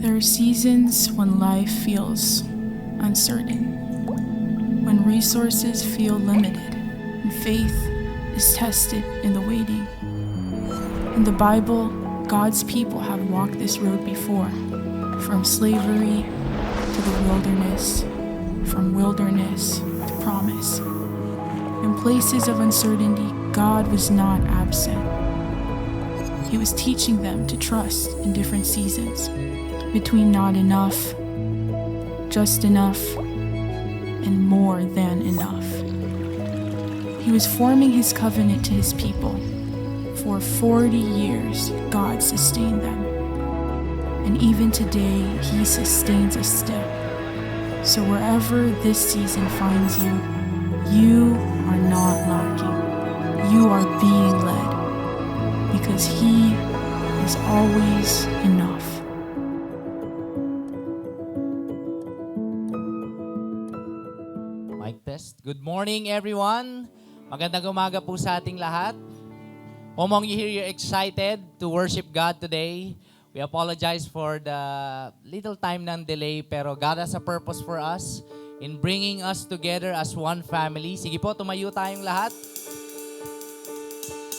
There are seasons when life feels uncertain, when resources feel limited, and faith is tested in the waiting. In the Bible, God's people have walked this road before, from slavery to the wilderness, from wilderness to promise. In places of uncertainty, God was not absent. He was teaching them to trust in different seasons, between not enough, just enough, and more than enough. He was forming his covenant to his people. For 40 years, God sustained them. And even today, he sustains us still. So wherever this season finds you, you are not lacking. You are being led, because he is always enough. Mic test. Good morning, everyone. Magandang umaga po sa ating lahat. Among you here, you're excited to worship God today. We apologize for the little time ng delay, pero God has a purpose for us in bringing us together as one family. Sige po, tumayo tayong lahat.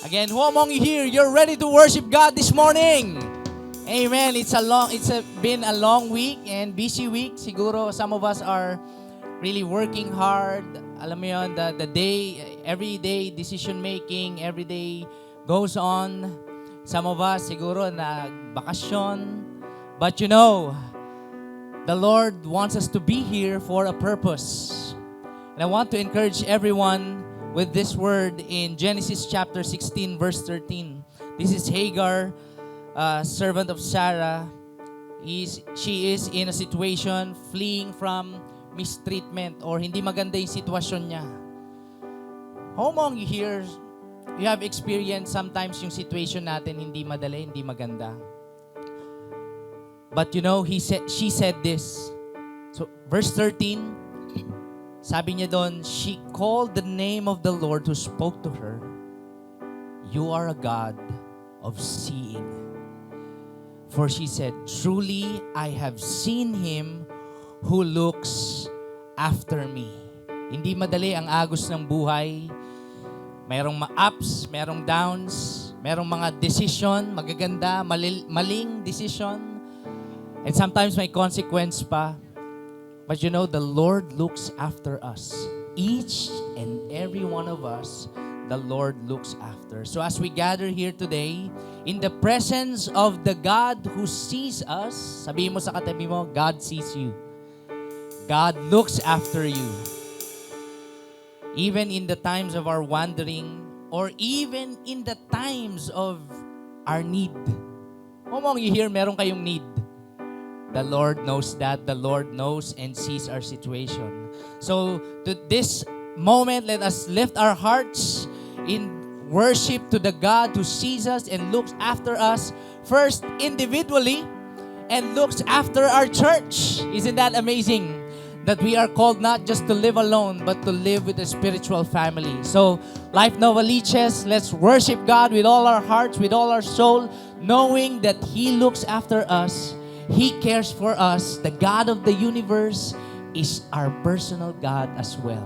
Again, who among you here, you're ready to worship God this morning? Amen. Been a long week and busy week. Siguro some of us are really working hard. Alam mo yun, the day, every day decision making, every day goes on. Some of us siguro nagbakasyon. But you know, the Lord wants us to be here for a purpose. And I want to encourage everyone with this word in Genesis chapter 16 verse 13. This is Hagar, servant of Sarah. She is in a situation fleeing from mistreatment or hindi maganda yung sitwasyon niya. How among you here, you have experienced sometimes yung situation natin hindi madali, hindi maganda. But you know, she said this. So verse 13, sabi niya doon, she called the name of the Lord who spoke to her. You are a God of seeing. For she said, truly I have seen him who looks after me. Hindi madali ang agos ng buhay. Merong ups, merong downs, merong mga decision, magaganda, maling decision. And sometimes may consequence pa. But you know, the Lord looks after us. Each and every one of us, the Lord looks after. So as we gather here today, in the presence of the God who sees us, sabihin mo sa katabi mo, God sees you. God looks after you. Even in the times of our wandering, or even in the times of our need. Among you here, meron kayong need. The Lord knows that. The Lord knows and sees our situation. So, to this moment, let us lift our hearts in worship to the God who sees us and looks after us, first individually, and looks after our church. Isn't that amazing? That we are called not just to live alone, but to live with a spiritual family. So, Life Nova Liches, let's worship God with all our hearts, with all our soul, knowing that He looks after us. He cares for us. The God of the universe is our personal God as well.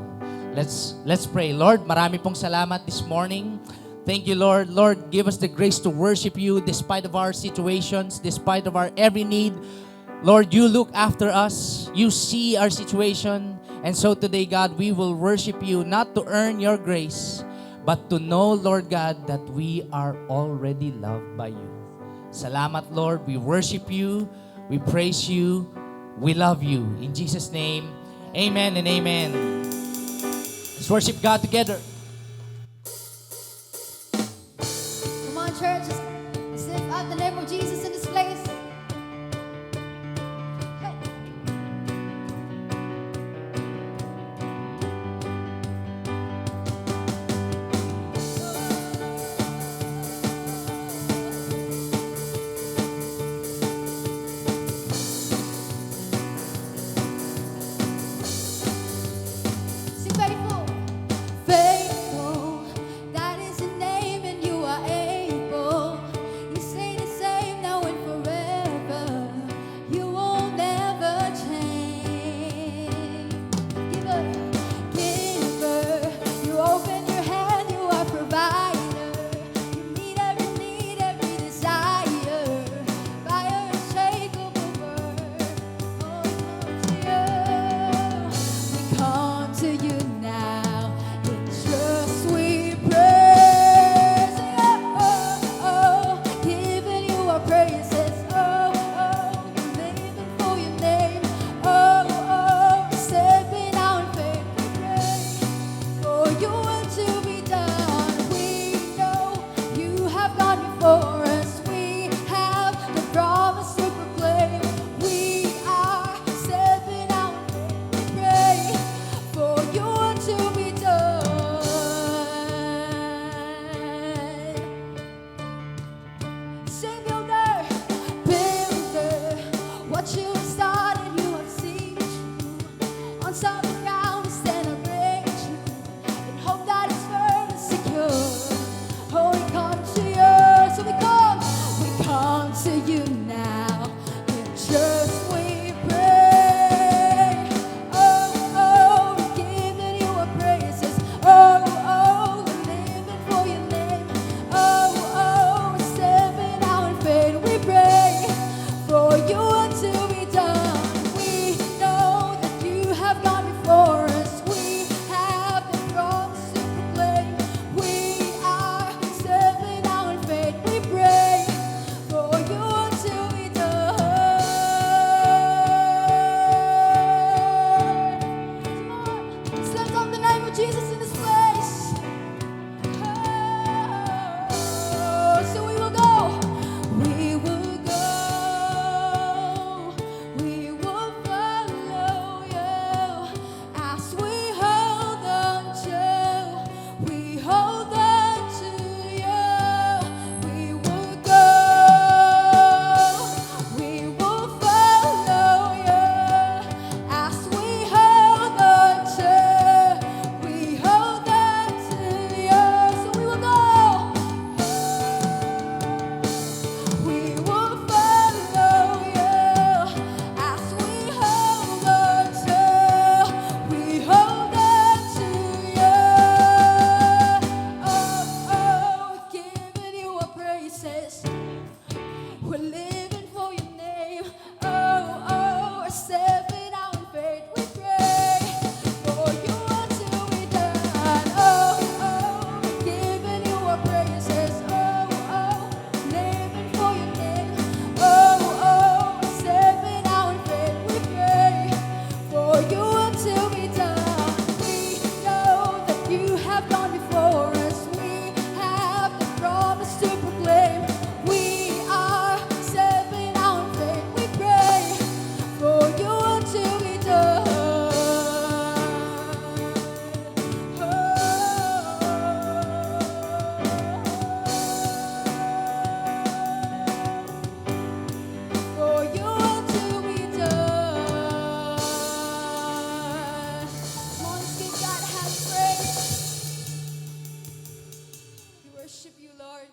Let's pray. Lord, marami pong salamat this morning. Thank you, Lord. Lord, give us the grace to worship you despite of our situations, despite of our every need. Lord, you look after us. You see our situation. And so today, God, we will worship you not to earn your grace, but to know, Lord God, that we are already loved by you. Salamat, Lord. We worship you. We praise you. We love you. In Jesus' name, amen and amen. Let's worship God together. Come on, church. Let's lift up the name of Jesus in this place. Hey. Sing faithful. Faithful, that is your name, and you are able. You say the same now and forever. before us. We have the promise to proclaim. We are stepping out in faith. We pray for your will to be done. Say, builder, builder, what you started, you have seen through. On solid ground, we stand and praise you, and hope that it's firm and secure. Oh, we come to you, so we come to you now. In just we pray. Oh, oh, we're giving you our praises. Oh, oh, we're living for your name. Oh, oh, we're stepping out in faith. We pray for you to be done. We know that you have gone before us. We have the promise to proclaim. We are stepping out in faith. We pray for you to be done. Come on, let's lift up the name of Jesus in this place. Oh, so we will go. We will go. We will follow you as we hold on to. We hold on to you. We will go. We will follow you as we hold on to. We hold on to you. So we will go. We will follow you as we hold on to. We hold on to you. Oh, oh, giving you our praises. We're living for your name. Oh, oh, we're stepping out in faith. We pray for you to be done. Oh, oh, we're giving you our praises. Oh, oh, living for your name. Oh, oh, we're stepping out in faith. We pray for you to be done. We know that you have gone before us. We have the promise to proclaim. We are stepping out in faith. We pray for you to be done. For you to be done. Come on, let's give God a hand of praise. We worship you, Lord.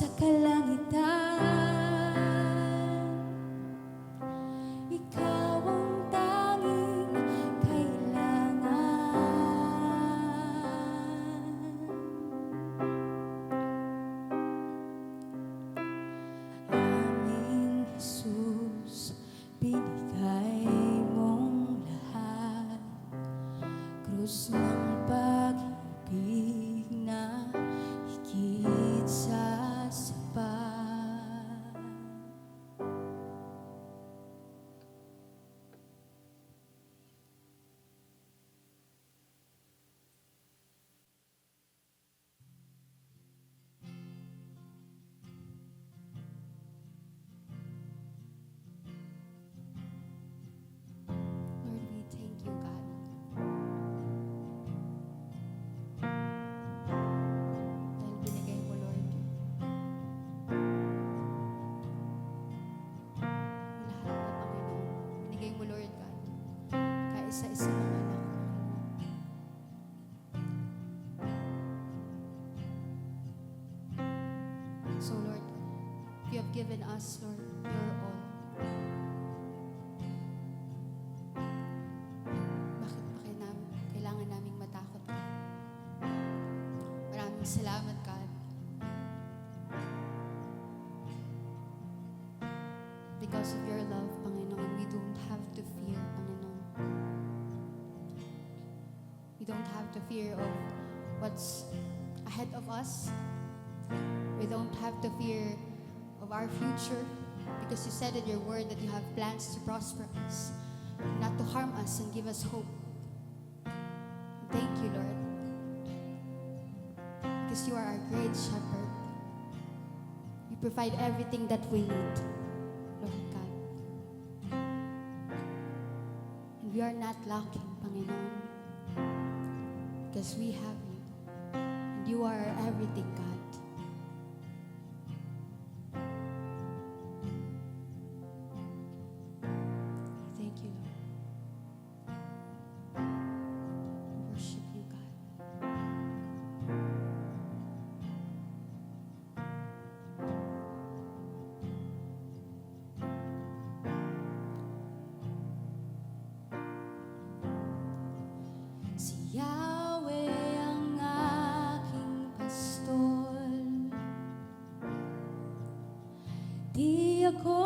sa kalangitan. Ikaw ang tanging kailangan. Aming Jesus, binigay mong lahat, krus ng pag-ibig na higit sa sapat. Lord, we thank you, God. Dahil binigay mo, Lord, yung lahat na, Panginoon. Binigay mo, Lord God, kaisa-isa mga anak, Panginoon. So, Lord, you have given us, Lord, your all. Bakit pa kailangan naming matakot, God? Maraming salamat, God. Because of your love, Panginoon, we don't have to fear, Panginoon. We don't have to fear of what's ahead of us. We don't have to fear of our future, because you said in your word that you have plans to prosper us, not to harm us and give us hope. Thank you, Lord, because you are our great shepherd. You provide everything that we need, Lord God. And we are not lacking, Panginoon, because we have you. And you are our everything, God. Thank you, Lord. We worship you, God. Si Yahweh ang aking pastor, di ako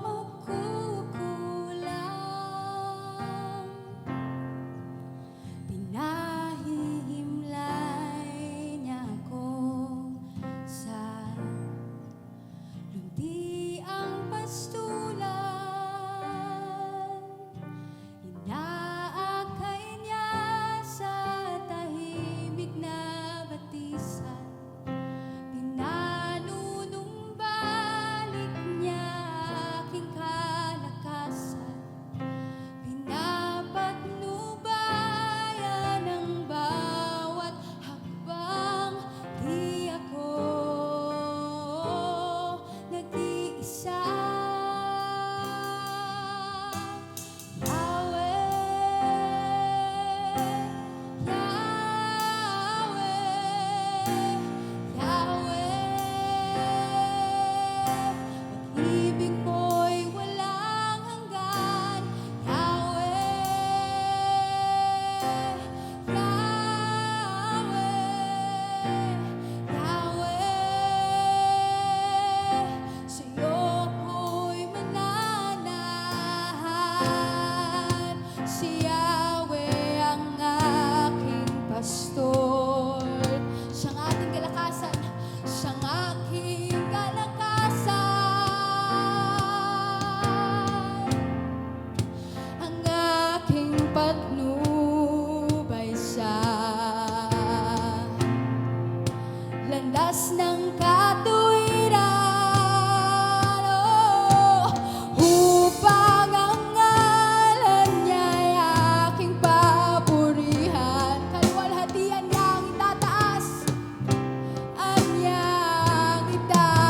magkukulang. Pinahihimlay niya ako sa luntiang pastulan. Inaakay niya sa tahimik na batisan. Pinanunumbalik niya aking kalakasan. Pinapatnubayan ang bawat hakbang. Di ako nag-iisa. Pag-ibig mo'y walang hanggan. Sa'yo ako'y mananahan. Si Yahweh ang aking pastor. Siyang ating kalakasan. Siyang aking kalakasan. Ang aking patnubay sa landas ng katuwiran. Upang ang ngalan niya'y aking papurihan. Kaluwalhatian niyang itataas, ang niyang itataas.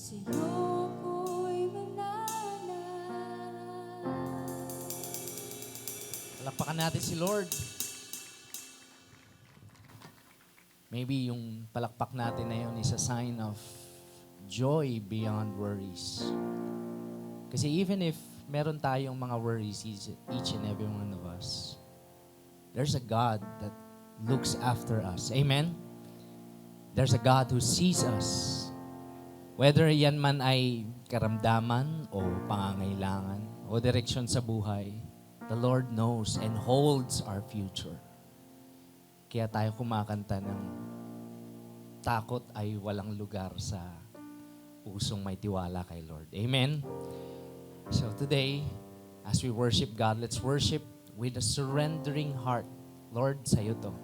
sa'yo ko'y manana. Palakpakan natin si Lord. Maybe yung palakpak natin na yun is a sign of joy beyond worries. Kasi even if meron tayong mga worries, each and every one of us, there's a God that looks after us. Amen? There's a God who sees us. Whether yan man ay karamdaman o pangangailangan o direksyon sa buhay, the Lord knows and holds our future. Kaya tayo kumakanta ng takot ay walang lugar sa pusong may tiwala kay Lord. Amen? So today, as we worship God, let's worship with a surrendering heart. Lord, sa'yo to.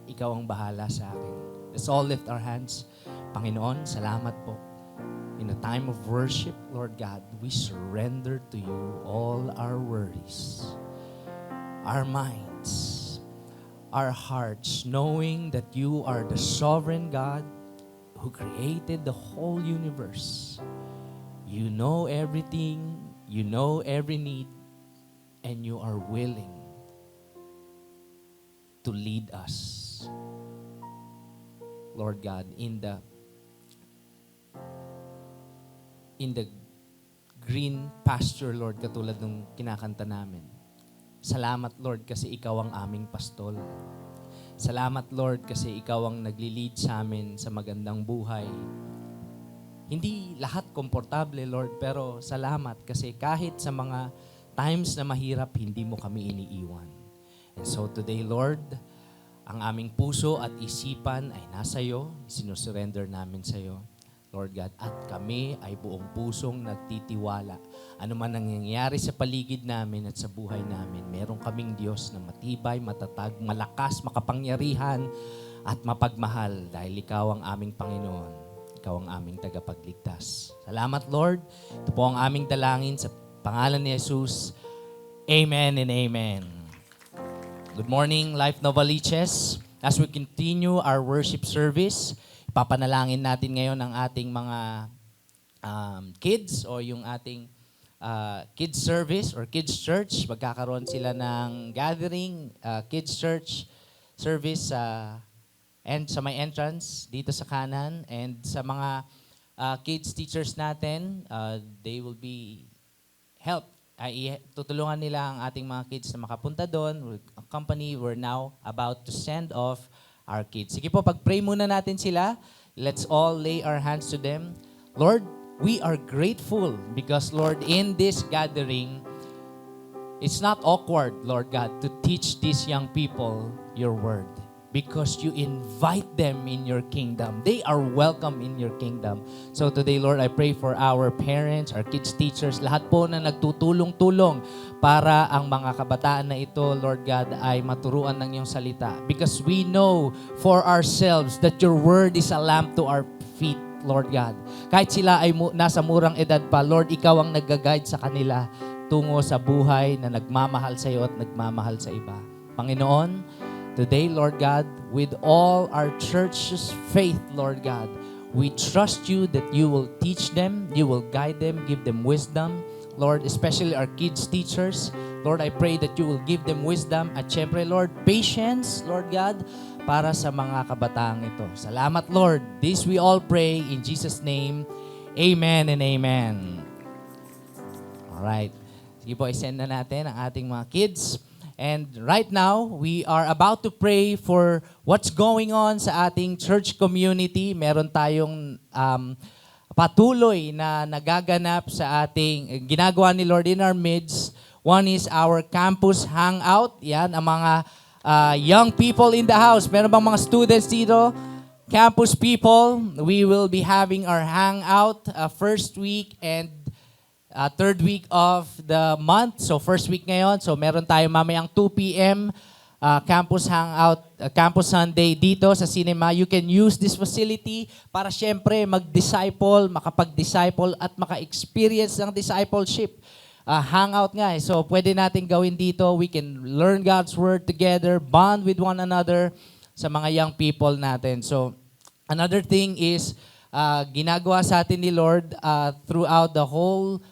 Ikaw ang bahala sa akin. Let's all lift our hands. Panginoon, salamat po. In a time of worship, Lord God, we surrender to you all our worries, our minds, our hearts, knowing that you are the sovereign God who created the whole universe. You know everything, you know every need, and you are willing to lead us, Lord God, in the green pasture, Lord, katulad nung kinakanta namin. Salamat, Lord, kasi ikaw ang aming pastol. Salamat, Lord, kasi ikaw ang nagli-lead sa amin sa magandang buhay. Hindi lahat komportable, Lord, pero salamat kasi kahit sa mga times na mahirap, hindi mo kami iniiwan. And so today, Lord, ang aming puso at isipan ay nasa iyo, sinusurrender namin sa iyo, Lord God, at kami ay buong pusong nagtitiwala. Ano man ang nangyayari sa paligid namin at sa buhay namin, meron kaming Diyos na matibay, matatag, malakas, makapangyarihan, at mapagmahal dahil ikaw ang aming Panginoon. Ikaw ang aming tagapagligtas. Salamat, Lord. Ito po ang aming dalangin sa pangalan ni Jesus. Amen and amen. Good morning, Life Novaliches. As we continue our worship service, papanalangin natin ngayon ang ating mga kids o yung ating kids service or kids church. Magkakaroon sila ng gathering, kids church service and sa may entrance dito sa kanan. And sa mga kids teachers natin, they will be helped. Tutulungan nila ang ating mga kids na makapunta doon. Company, we're now about to send off our kids. Sige po, pag-pray muna natin sila. Let's all lay our hands to them. Lord, we are grateful because, Lord, in this gathering, it's not awkward, Lord God, to teach these young people your word because you invite them in your kingdom. They are welcome in your kingdom. So today, Lord, I pray for our parents, our kids teachers, lahat po na nagtutulong-tulong para ang mga kabataan na ito, Lord God, ay maturuan ng iyong salita. Because we know for ourselves that your word is a lamp to our feet, Lord God. Kahit sila ay nasa murang edad pa, Lord, ikaw ang nag-guide sa kanila tungo sa buhay na nagmamahal sa iyo at nagmamahal sa iba. Panginoon, today, Lord God, with all our church's faith, Lord God, we trust you that you will teach them, you will guide them, give them wisdom. Lord, especially our kids teachers, Lord, I pray that you will give them wisdom at syempre, Lord, patience, Lord God, para sa mga kabataang ito. Salamat, Lord. This we all pray in Jesus' name. Amen and amen. Alright. Sige po, isend na natin ang ating mga kids. And right now, we are about to pray for what's going on sa ating church community. Meron tayong patuloy na nagaganap sa ating ginagawa ni Lord in our midst. One is our campus hangout. Yan, ang mga young people in the house. Meron bang mga students dito? Campus people, we will be having our hangout first week and third week of the month. So first week ngayon. So meron tayo mamayang 2 p.m. Campus hangout, Campus Sunday dito sa cinema. You can use this facility para syempre mag-disciple, makapag-disciple at maka-experience ng discipleship. Hangout nga eh. So pwede natin gawin dito. We can learn God's Word together, bond with one another sa mga young people natin. So another thing is ginagawa sa atin ni Lord throughout the whole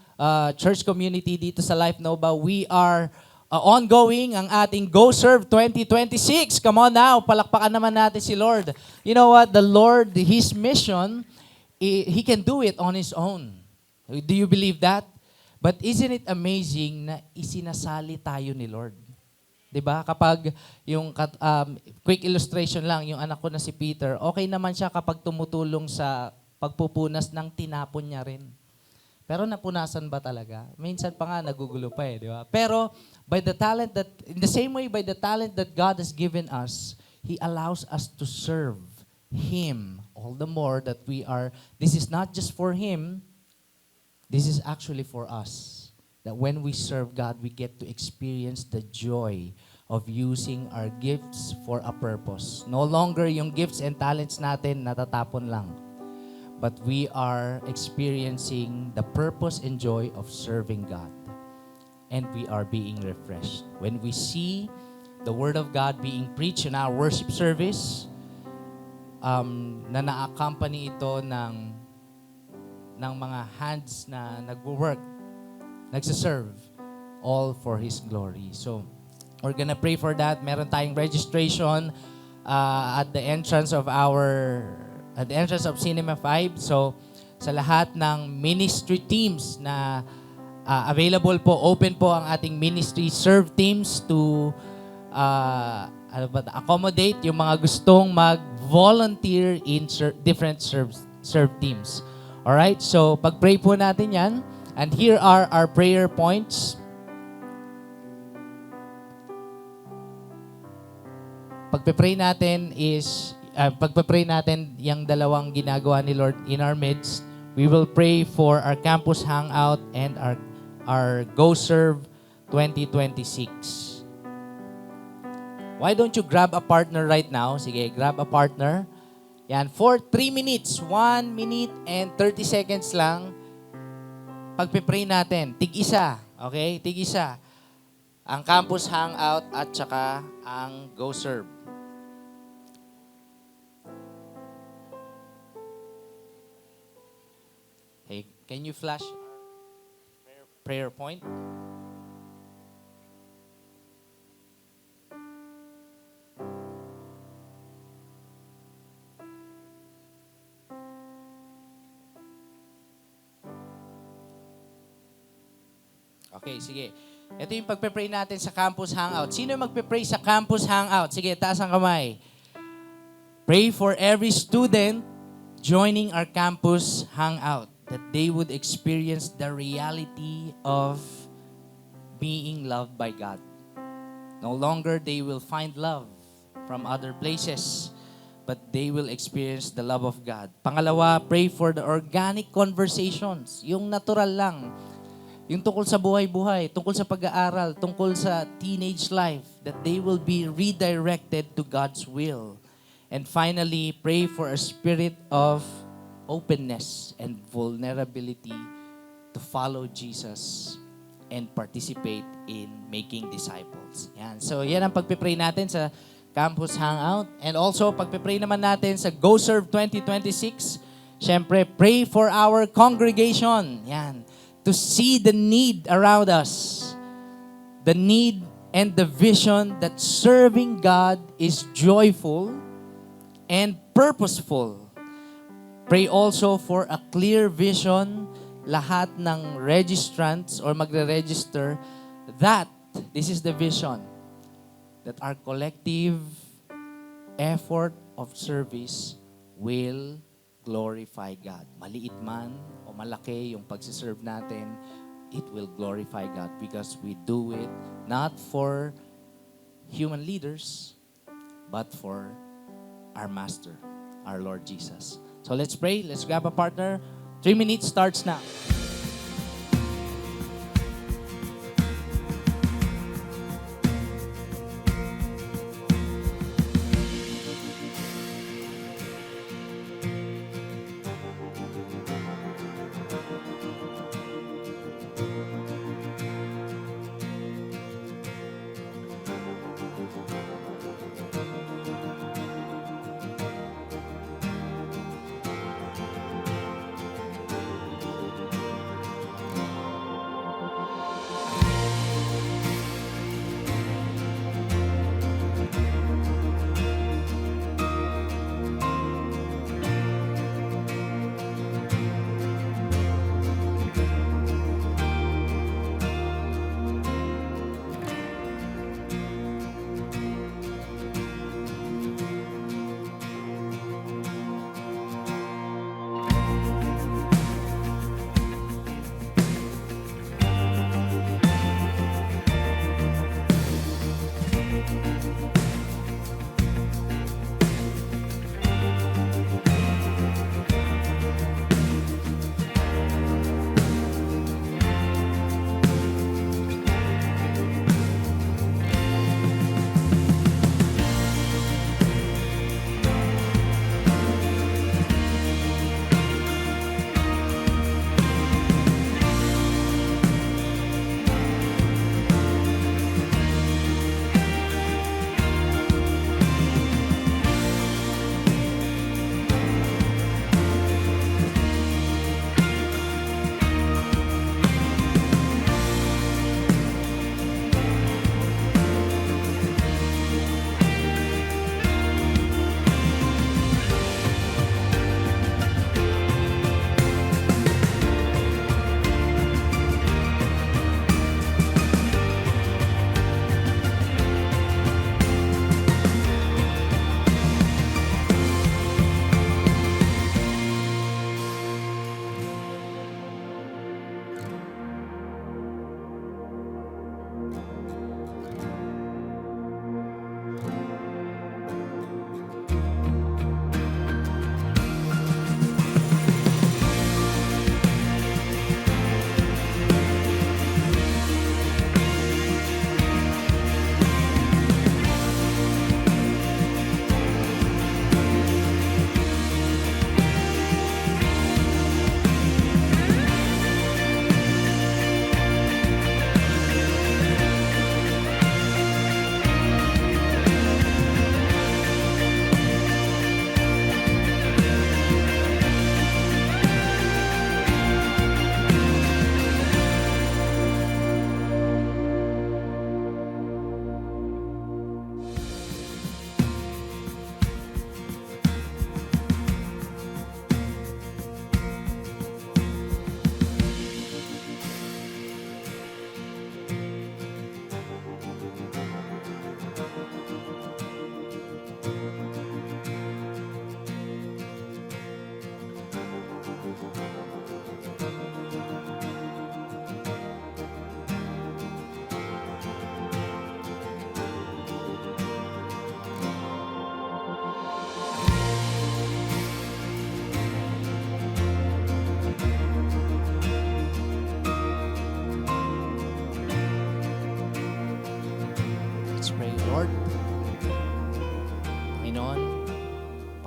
church community dito sa Life Nova. We are ongoing ang ating Go Serve 2026. Come on now, palakpakan naman natin si Lord. You know what? The Lord, His mission, He can do it on His own. Do you believe that? But isn't it amazing na isinasali tayo ni Lord? 'Di ba? Kapag yung quick illustration lang, yung anak ko na si Peter, okay naman siya kapag tumutulong sa pagpupunas ng tinapon niya rin. Pero napunasan ba talaga? Minsan pa nga nagugulo pa di ba? Pero in the same way, by the talent that God has given us, He allows us to serve Him. All the more that this is not just for Him, this is actually for us. That when we serve God, we get to experience the joy of using our gifts for a purpose. No longer yung gifts and talents natin natatapon lang. But we are experiencing the purpose and joy of serving God. And we are being refreshed. When we see the Word of God being preached in our worship service, na na-accompany ito ng mga hands na nagwo-work, nagsiserve, all for His glory. So, we're gonna pray for that. Meron tayong registration at the entrance of Cinema 5. So, sa lahat ng ministry teams na available po, open po ang ating ministry serve teams to accommodate yung mga gustong mag-volunteer in different serve teams. Alright? So, pag-pray po natin yan. And here are our prayer points. Pagpe-pray natin yung dalawang ginagawa ni Lord in our midst. We will pray for our campus hangout and our Go Serve 2026. Why don't you grab a partner right now? Sige, grab a partner. Yan, for 3 minutes. 1 minute and 30 seconds lang. Pagpe-pray natin, tig-isa, okay? Tig-isa. Ang campus hangout at saka ang Go Serve. Hey, can you flash prayer point? Okay, sige. Ito yung pagpe-pray natin sa campus hangout. Sino yung magpe-pray sa campus hangout? Sige, taas ang kamay. Pray for every student joining our campus hangout that they would experience the reality of being loved by God. No longer they will find love from other places, but they will experience the love of God. Pangalawa, pray for the organic conversations, yung natural lang. Yung tungkol sa buhay-buhay, tungkol sa pag-aaral, tungkol sa teenage life, that they will be redirected to God's will. And finally, pray for a spirit of openness and vulnerability to follow Jesus and participate in making disciples. Yan. So, yan ang pagpipray natin sa Campus Hangout. And also, pagpipray naman natin sa Go Serve 2026. Siyempre, pray for our congregation. Yan. To see the need around us. The need and the vision that serving God is joyful and purposeful. Pray also for a clear vision, lahat ng registrants or magre-register, that this is the vision, that our collective effort of service will glorify God. Maliit man o malaki yung pagsiserve natin, it will glorify God because we do it not for human leaders, but for our Master, our Lord Jesus. So let's pray. Let's grab a partner. 3 minutes starts now.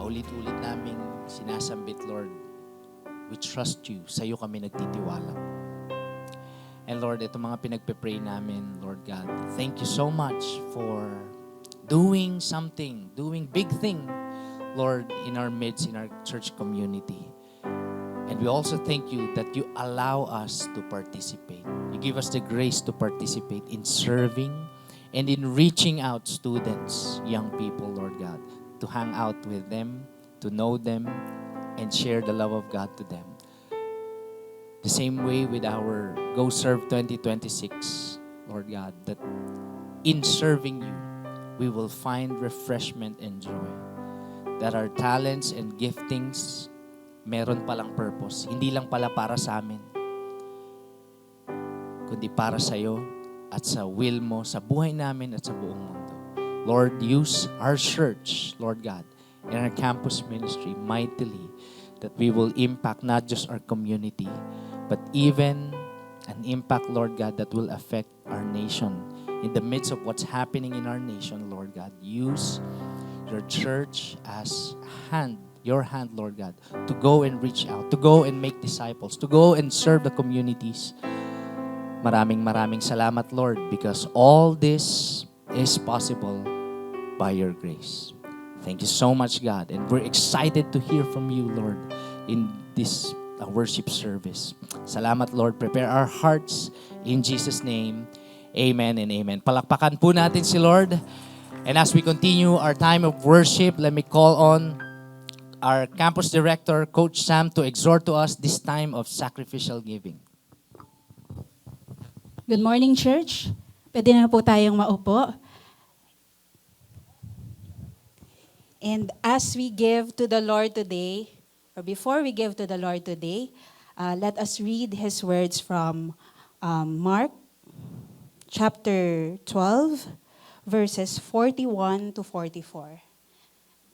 paulit-ulit naming sinasambit, Lord, we trust you. Sa iyo kami nagtitiwala. And Lord, ito mga pinagpe-pray namin, Lord God, thank you so much for doing something, doing big thing, Lord, in our midst, in our church community. And we also thank you that you allow us to participate. You give us the grace to participate in serving and in reaching out students, young people, Lord God, to hang out with them, to know them, and share the love of God to them. The same way with our Go Serve 2026, Lord God, that in serving you, we will find refreshment and joy. That our talents and giftings, meron palang purpose. Hindi lang pala para sa amin, kundi para sa iyo at sa will mo, sa buhay namin at sa buong mundo. Lord, use our church, Lord God, and our campus ministry mightily, that we will impact not just our community, but even an impact, Lord God, that will affect our nation. In the midst of what's happening in our nation, Lord God, use your church as your hand, Lord God, to go and reach out, to go and make disciples, to go and serve the communities. Maraming salamat, Lord, because all this is possible by your grace. Thank you so much, God, and we're excited to hear from you, Lord, in this worship service. Salamat, Lord. Prepare our hearts in Jesus' name. Amen and amen. Palakpakan po natin si Lord. And as we continue our time of worship, let me call on our campus director, Coach Sam, to exhort to us this time of sacrificial giving. Good morning, church. Pwede na po tayong maupo. And as we give to the Lord today, or before we give to the Lord today, let us read His words from Mark chapter 12, verses 41 to 44.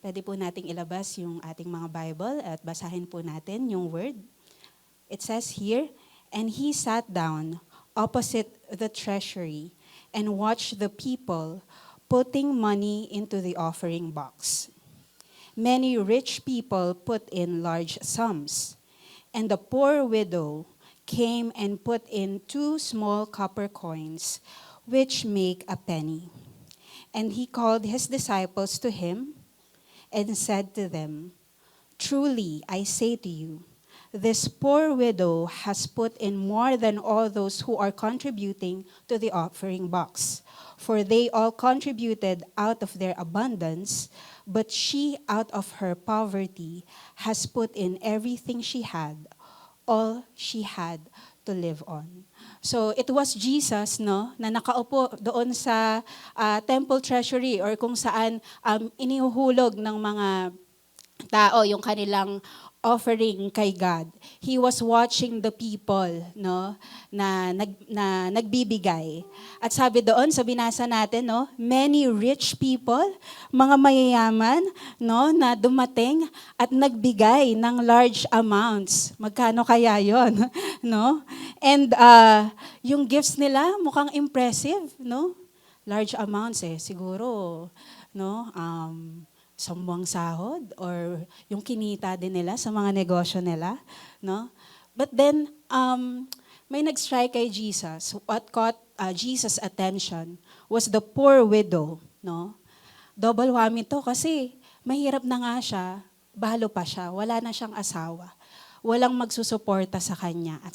Pwede po nating ilabas yung ating mga Bible at basahin po natin yung word. It says here, "And he sat down opposite the treasury and watched the people putting money into the offering box. Many rich people put in large sums, and the poor widow came and put in 2 small copper coins, which make a penny. And he called his disciples to him and said to them, 'Truly, I say to you, this poor widow has put in more than all those who are contributing to the offering box. For they all contributed out of their abundance, but she out of her poverty has put in everything she had, all she had to live on.'" So it was Jesus, no, na nakaupo doon sa temple treasury or kung saan inihuhulog ng mga tao yung kanilang offering kay God. He was watching the people, no, na nagbibigay. At sabi doon sa binasa natin, no, many rich people, mga mayayaman, no, na dumating at nagbigay ng large amounts. Magkano kaya 'yon, no? And yung gifts nila mukhang impressive, no? Large amounts siguro, no? Sambuang sahod or yung kinita din nila sa mga negosyo nila, no? But then may nag-strike kay Jesus. What caught Jesus' attention was the poor widow, no? Double whammy to kasi mahirap na nga siya, balo pa siya, wala na siyang asawa. Walang magsusuporta sa kanya at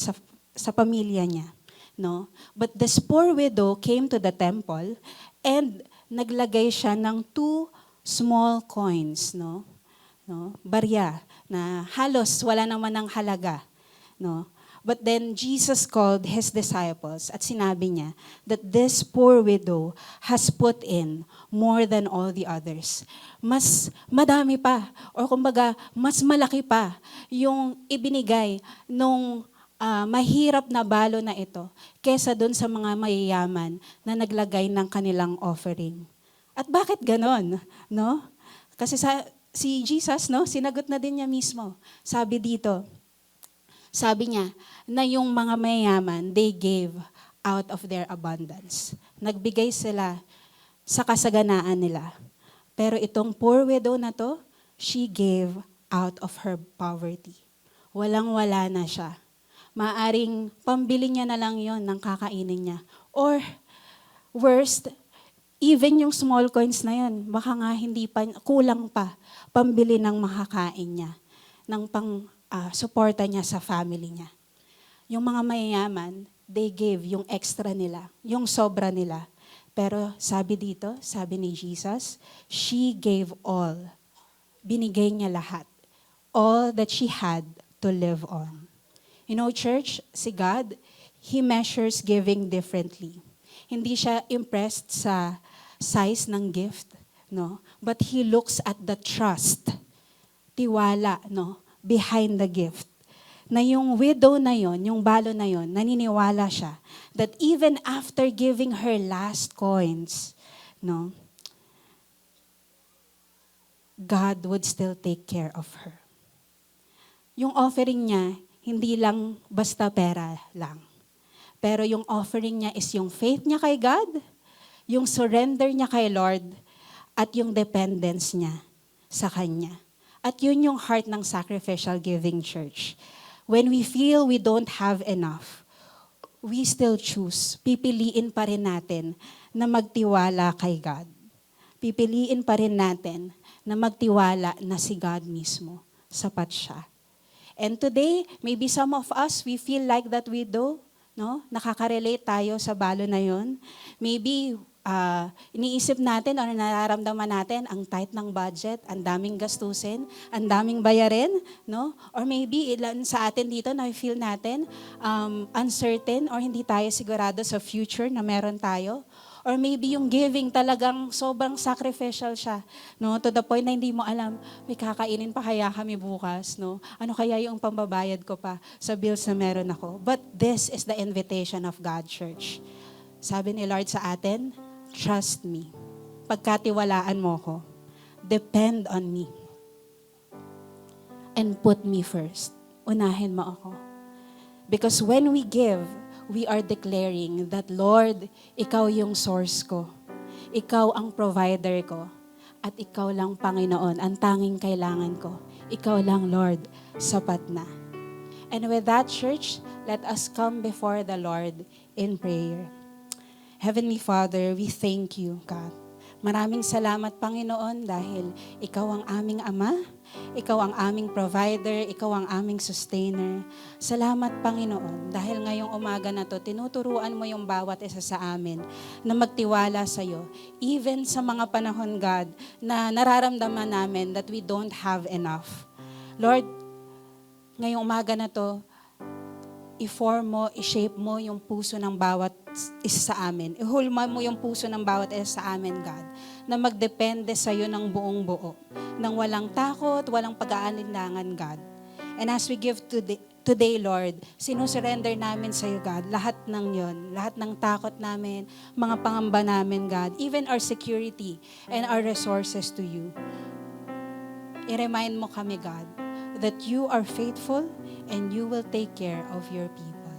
sa pamilya niya, no? But this poor widow came to the temple and naglagay siya ng 2 small coins, no? Barya na halos wala naman ng halaga, no? But then Jesus called his disciples at sinabi niya that this poor widow has put in more than all the others. Mas madami pa, or kumbaga, mas malaki pa yung ibinigay nung mahirap na balo na ito kesa dun sa mga mayayaman na naglagay ng kanilang offering. At bakit ganon? No? Kasi si Jesus, no, sinagot na din niya mismo. Sabi niya, na yung mga mayayaman, they gave out of their abundance. Nagbigay sila sa kasaganaan nila. Pero itong poor widow na to, she gave out of her poverty. Walang-wala na siya. Maaring pambili niya na lang yon ng kakainin niya. Or worst, even yung small coins na yun, baka nga hindi pa, kulang pa, pambili ng makakain niya, ng suporta niya sa family niya. Yung mga mayayaman, they gave yung extra nila, yung sobra nila. Pero sabi dito, sabi ni Jesus, she gave all. Binigay niya lahat. All that she had to live on. You know, church, si God, He measures giving differently. Hindi siya impressed sa size ng gift, no? But He looks at the trust, tiwala, no, behind the gift. Na yung widow na yon, yung balo na yon, naniniwala siya that even after giving her last coins, no, God would still take care of her. Yung offering niya, hindi lang basta pera lang. Pero yung offering niya is yung faith niya kay God, yung surrender niya kay Lord, at yung dependence niya sa Kanya. At yun yung heart ng sacrificial giving, church. When we feel we don't have enough, we still choose, pipiliin pa rin natin na magtiwala kay God. Pipiliin pa rin natin na magtiwala na si God mismo, sapat siya. And today, maybe some of us, we feel like that widow, no? Nakaka-relate tayo sa balo na yon. Maybe, iniisip natin o nararamdaman natin ang tight ng budget, ang daming gastusin, ang daming bayarin, no? Or maybe ilan sa atin dito na feel natin uncertain or hindi tayo sigurado sa future na meron tayo. Or maybe yung giving talagang sobrang sacrificial siya, no? To the point na hindi mo alam, may kakainin pa kaya kami bukas, no? Ano kaya yung pambabayad ko pa sa bills na meron ako? But this is the invitation of God, church. Sabi ni Lord sa atin, trust me. Pagkatiwalaan mo ko. Depend on me. And put me first. Unahin mo ako. Because when we give, we are declaring that, Lord, Ikaw yung source ko. Ikaw ang provider ko. At Ikaw lang, Panginoon, ang tanging kailangan ko. Ikaw lang, Lord, sapat na. And with that, church, let us come before the Lord in prayer. Heavenly Father, we thank you, God. Maraming salamat, Panginoon, dahil Ikaw ang aming Ama, Ikaw ang aming provider, Ikaw ang aming sustainer. Salamat, Panginoon, dahil ngayong umaga na to, tinuturuan mo yung bawat isa sa amin na magtiwala sa iyo. Even sa mga panahon, God, na nararamdaman namin that we don't have enough. Lord, ngayong umaga na to, i-form mo, i-shape mo yung puso ng bawat isa sa amin. Ihulma mo yung puso ng bawat isa sa amin, God, na magdepende sa iyo ng buong buo. Nang walang takot, walang pag-aalinlangan, God. And as we give today, Lord, sinusurrender namin sa iyo, God, lahat ng yon, lahat ng takot namin, mga pangamba namin, God, even our security and our resources to you. I-remind mo kami, God, that you are faithful and you will take care of your people.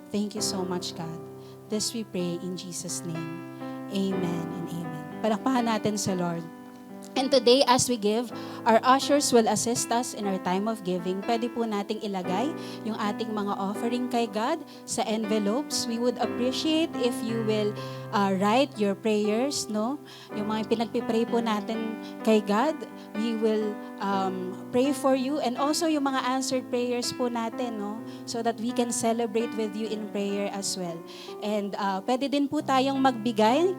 Thank you so much, God. This we pray in Jesus' name. Amen and amen. Palakpakan natin sa Lord. And today, as we give, our ushers will assist us in our time of giving. Pwede po nating ilagay yung ating mga offering kay God sa envelopes. We would appreciate if you will write your prayers, no? Yung mga pinagpipray po natin kay God, we will pray for you. And also yung mga answered prayers po natin, no? So that we can celebrate with you in prayer as well. And pwede din po tayong magbigay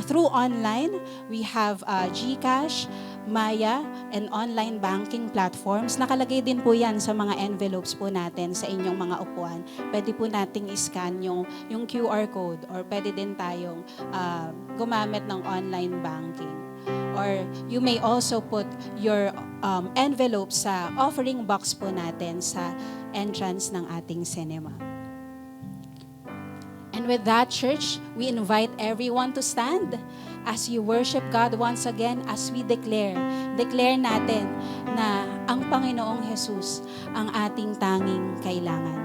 through online. We have GCash, Maya, and online banking platforms. Nakalagay din po yan sa mga envelopes po natin sa inyong mga upuan. Pwede po nating iscan yung QR code or pwede din tayong gumamit ng online banking. Or you may also put your envelope sa offering box po natin sa entrance ng ating cinema. And with that, church, we invite everyone to stand as you worship God once again, as we declare natin na ang Panginoong Jesus ang ating tanging kailangan.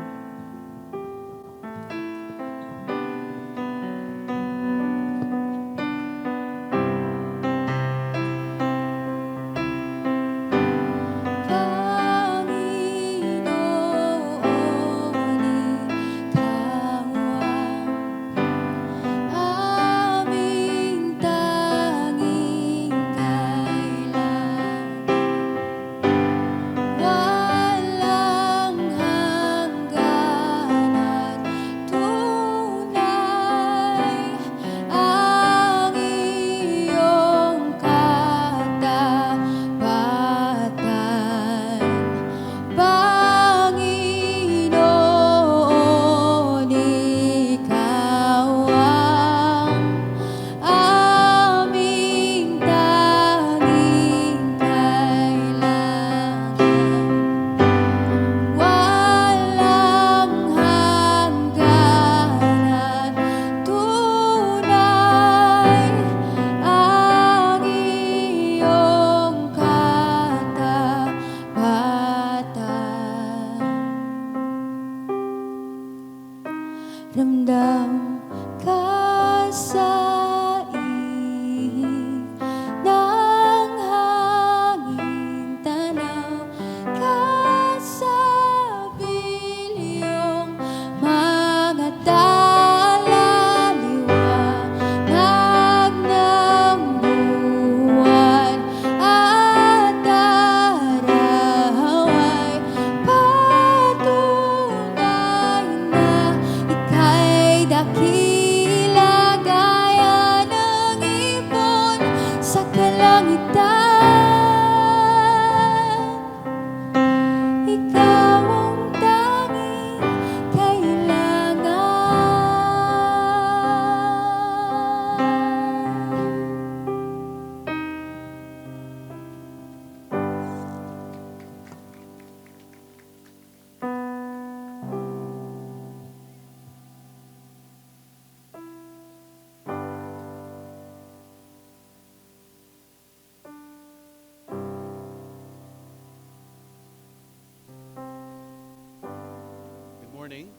morning.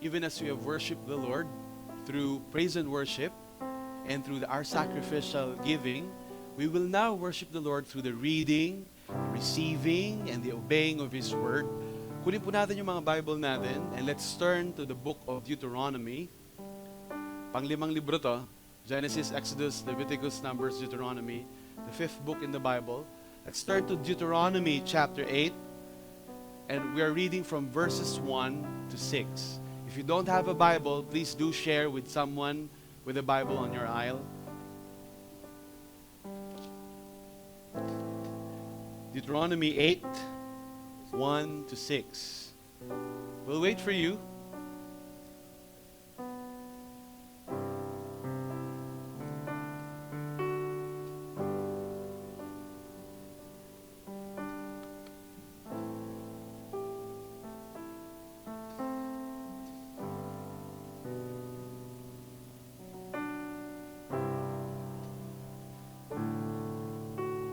Even as we have worshiped the Lord through praise and worship and through our sacrificial giving, we will now worship the Lord through the reading, receiving, and the obeying of His Word. Kunin po natin yung mga Bible natin and let's turn to the book of Deuteronomy. Panglimang libro to, Genesis, Exodus, Leviticus, Numbers, Deuteronomy, the fifth book in the Bible. Let's turn to Deuteronomy chapter 8, and we are reading from verses 1 to 6. If you don't have a Bible, please do share with someone with a Bible on your aisle. Deuteronomy 8, 1 to 6. We'll wait for you.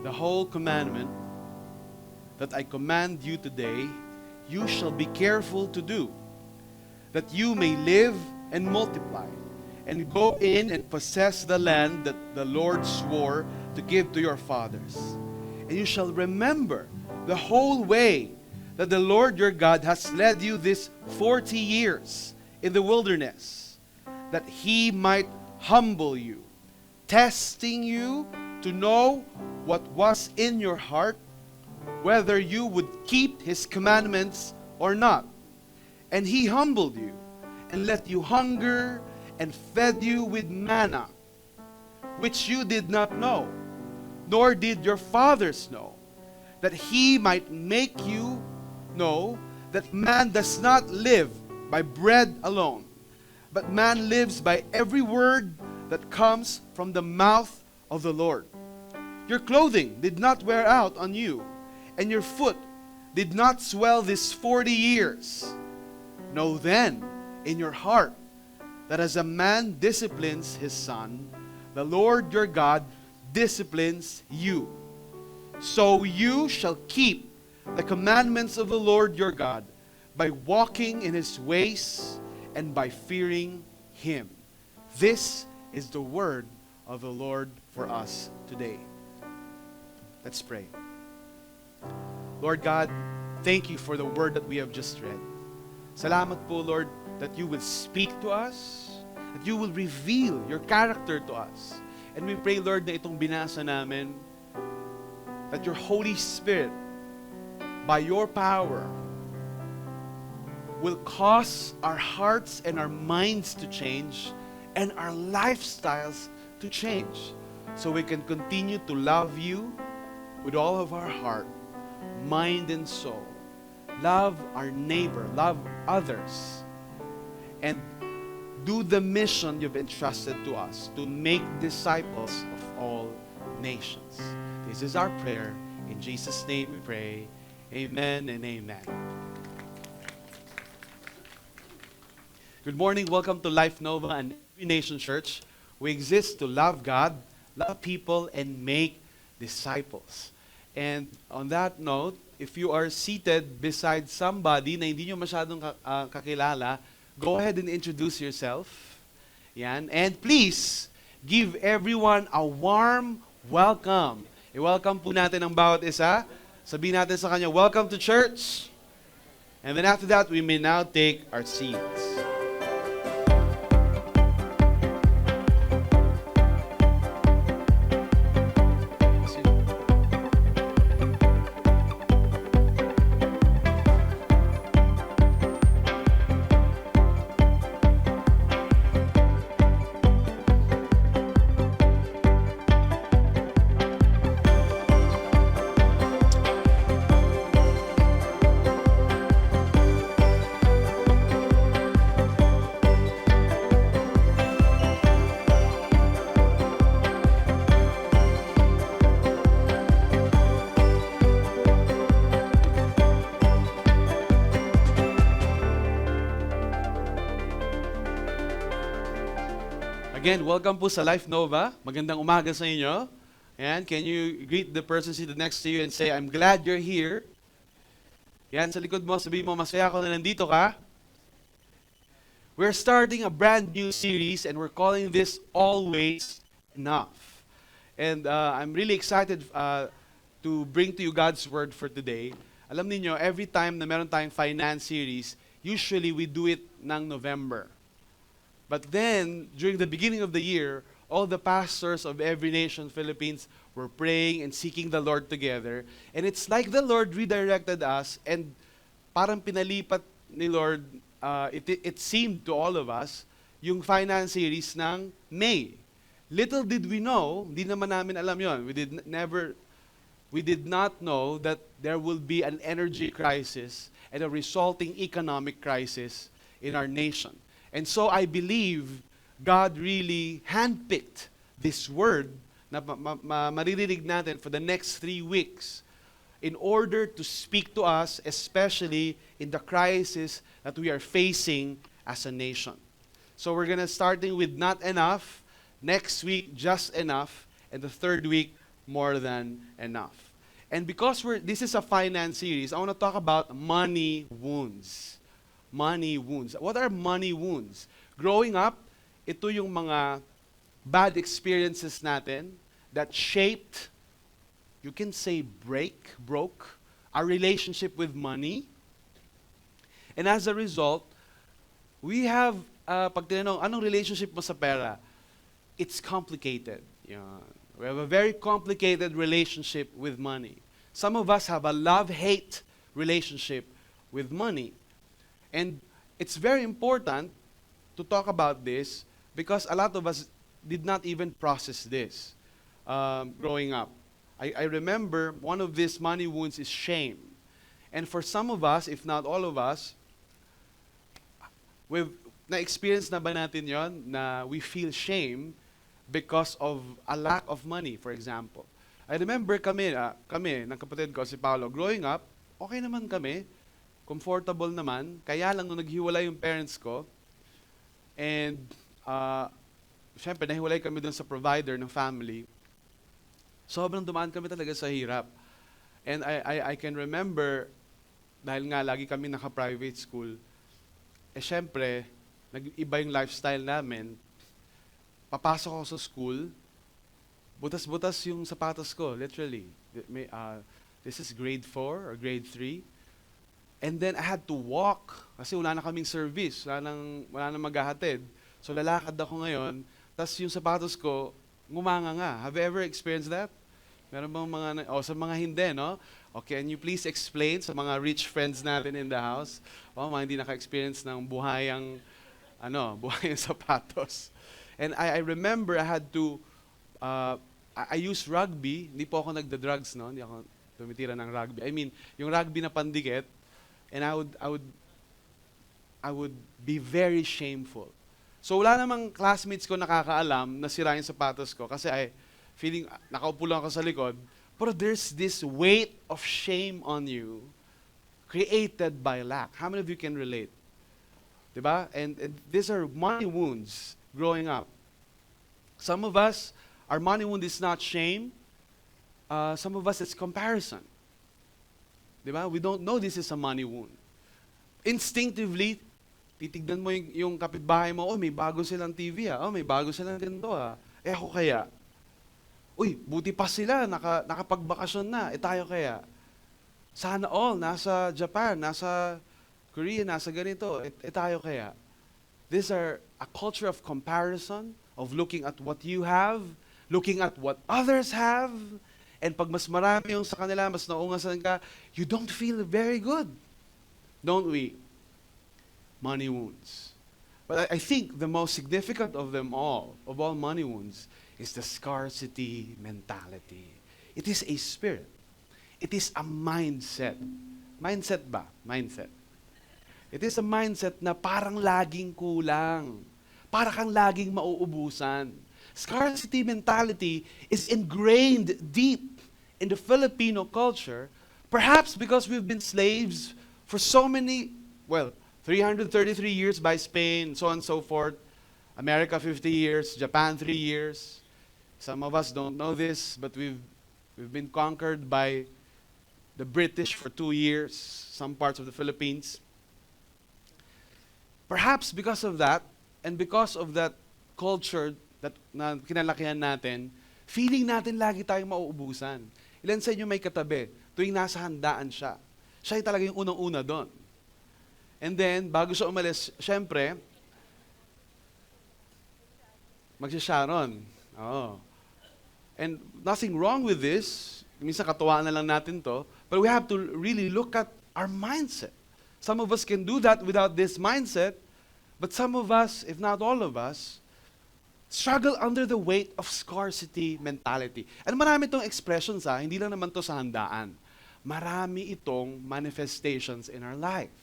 The whole commandment that I command you today, you shall be careful to do, that you may live and multiply, and go in and possess the land that the Lord swore to give to your fathers. And you shall remember the whole way that the Lord your God has led you this 40 years in the wilderness, that He might humble you, testing you to know what was in your heart, whether you would keep His commandments or not. And He humbled you and let you hunger and fed you with manna, which you did not know, nor did your fathers know, that He might make you know that man does not live by bread alone, but man lives by every word that comes from the mouth of the Lord. Your clothing did not wear out on you, and your foot did not swell this 40 years. Know then in your heart that as a man disciplines his son, the Lord your God disciplines you. So you shall keep the commandments of the Lord your God by walking in His ways and by fearing Him. This is the word of the Lord for us today. Let's pray. Lord God, thank you for the word that we have just read. Salamat po, Lord, that you will speak to us, that you will reveal your character to us. And we pray, Lord, na itong binasa namin, that your Holy Spirit, by your power, will cause our hearts and our minds to change and our lifestyles to change so we can continue to love you with all of our heart, mind, and soul. Love our neighbor, love others, and do the mission you've entrusted to us to make disciples of all nations. This is our prayer. In Jesus' name we pray. Amen and amen. Good morning. Welcome to Life Nova and Every Nation Church. We exist to love God, love people, and make disciples. And on that note, if you are seated beside somebody na hindi nyo masyadong kakilala, go ahead and introduce yourself. Yan. And please, give everyone a warm welcome. I-welcome po natin ang bawat isa. Sabihin natin sa kanya, welcome to church. And then after that, we may now take our seats. Again, welcome po sa Life Nova. Magandang umaga sa inyo. And can you greet the person seated next to you and say, I'm glad you're here. Yan, sa likod mo, sabihin mo, masaya ako na nandito ka. We're starting a brand new series and we're calling this Always Enough. And I'm really excited to bring to you God's Word for today. Alam niyo, every time na meron tayong finance series, usually we do it ng November. But then, during the beginning of the year, all the pastors of Every Nation Philippines were praying and seeking the Lord together. And it's like the Lord redirected us and parang pinalipat ni Lord, it seemed to all of us, yung finance series ng May. Little did we know, hindi naman namin alam yon. We did not know that there will be an energy crisis and a resulting economic crisis in our nation. And so I believe God really handpicked this word na maririnig natin for the next 3 weeks in order to speak to us, especially in the crisis that we are facing as a nation. So we're gonna starting with not enough, next week just enough, and the third week more than enough. And because this is a finance series, I want to talk about money wounds. Money wounds. What are money wounds? Growing up, ito yung mga bad experiences natin that shaped, you can say broke our relationship with money. And as a result, we have, pag tinanong, anong relationship mo sa pera? It's complicated. Yan. We have a very complicated relationship with money. Some of us have a love-hate relationship with money. And it's very important to talk about this because a lot of us did not even process this growing up. I remember one of these money wounds is shame. And for some of us, if not all of us, na-experience na ba natin yon na we feel shame because of a lack of money, for example. I remember kami ng kapatid ko, si Paolo, growing up, okay naman kami, comfortable naman, kaya lang nung naghiwalay yung parents ko, and syempre nahiwalay kami dun sa provider ng family, sobrang dumaan kami talaga sa hirap. And I can remember, dahil nga lagi kami naka-private school, syempre, nag-iba yung lifestyle namin. Papasok ako sa school, butas-butas yung sapatos ko, literally. This is grade 4 or grade 3. And then I had to walk, kasi wala na kaming service, wala nang maghahatid. So lalakad ako ngayon, tapos yung sapatos ko, ngumanga nga. Have you ever experienced that? Meron bang mga, sa mga hindi, no? Okay, can you please explain sa mga rich friends natin in the house? Mga hindi naka-experience ng buhayang sapatos. And I remember I had to, I used rugby, hindi po ako nagda-drugs, no? Hindi ako tumitira ng rugby. I mean, yung rugby na pandikit, and I would be very shameful. So wala namang classmates ko nakakaalam na sira yung sapatos ko kasi feeling, nakaupo lang ako sa likod, pero there's this weight of shame on you created by lack. How many of you can relate? Diba? And these are money wounds growing up. Some of us, our money wound is not shame. Some of us, it's comparison. Diba? We don't know this is a money wound. Instinctively, titignan mo yung kapitbahay mo, may bago silang TV may bago silang ganito ako kaya? Uy, buti pa sila, nakapagbakasyon na, tayo kaya? Sana all, nasa Japan, nasa Korea, nasa ganito, tayo kaya? These are a culture of comparison, of looking at what you have, looking at what others have, and pag mas marami yung sa kanila, mas naungasan ka, you don't feel very good. Don't we? Money wounds. But I think the most significant of them all, of all money wounds, is the scarcity mentality. It is a spirit. It is a mindset. Mindset ba? Mindset. It is a mindset na parang laging kulang. Para kang laging mauubusan. Scarcity mentality is ingrained deep in the Filipino culture, perhaps because we've been slaves for so many, 333 years by Spain, so on and so forth. America 50 years, Japan 3 years. Some of us don't know this, but we've been conquered by the British for 2 years, some parts of the Philippines. Perhaps because of that, and because of that culture na kinalakihan natin, feeling natin lagi tayong mauubusan. Ilan sa inyo may katabi, tuwing nasa handaan siya, siya ay talaga yung unang-una doon. And then, bago siya umalis, syempre, magsisharon. Oo. And nothing wrong with this. Minsan katuwaan na lang natin to. But we have to really look at our mindset. Some of us can do that without this mindset. But some of us, if not all of us, struggle under the weight of scarcity mentality. And marami itong expressions hindi lang naman to sa handaan. Marami itong manifestations in our life.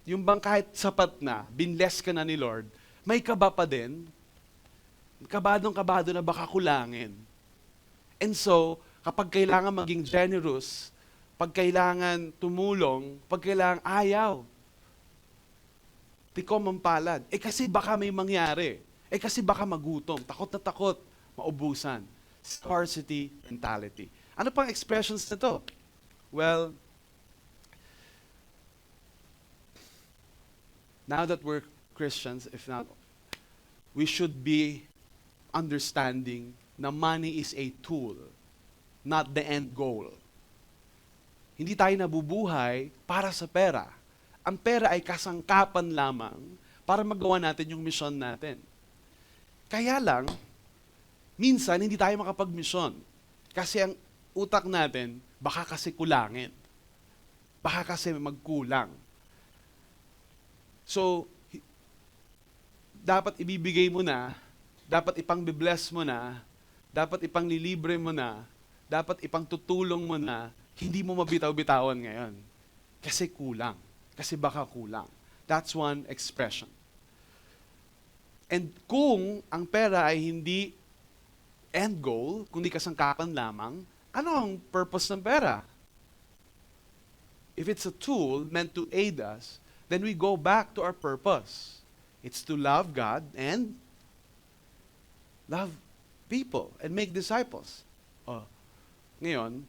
Yung bang kahit sapat na, binless ka na ni Lord, may kaba pa din, kabadong-kabado na baka kulangin. And so, kapag kailangan maging generous, pag kailangan tumulong, pag kailangan ayaw, tikom ang palad. Kasi baka may mangyari. Kasi baka magutom. Takot na takot, maubusan. Scarcity mentality. Ano pang expressions na to? Well, now that we're Christians, if not, we should be understanding na money is a tool, not the end goal. Hindi tayo nabubuhay para sa pera. Ang pera ay kasangkapan lamang para magawa natin yung mission natin. Kaya lang, minsan hindi tayo makapag-mission. Kasi ang utak natin, baka kasi kulangin. Baka kasi magkulang. So, dapat ibibigay mo na, dapat ipang-bless mo na, dapat ipang-lilibre mo na, dapat ipang-tutulong mo na, hindi mo mabitaw-bitawan ngayon. Kasi kulang. Kasi baka kulang. That's one expression. And kung ang pera ay hindi end goal, kundi kasangkapan lamang, ano ang purpose ng pera? If it's a tool meant to aid us, then we go back to our purpose. It's to love God and love people and make disciples. Ngayon,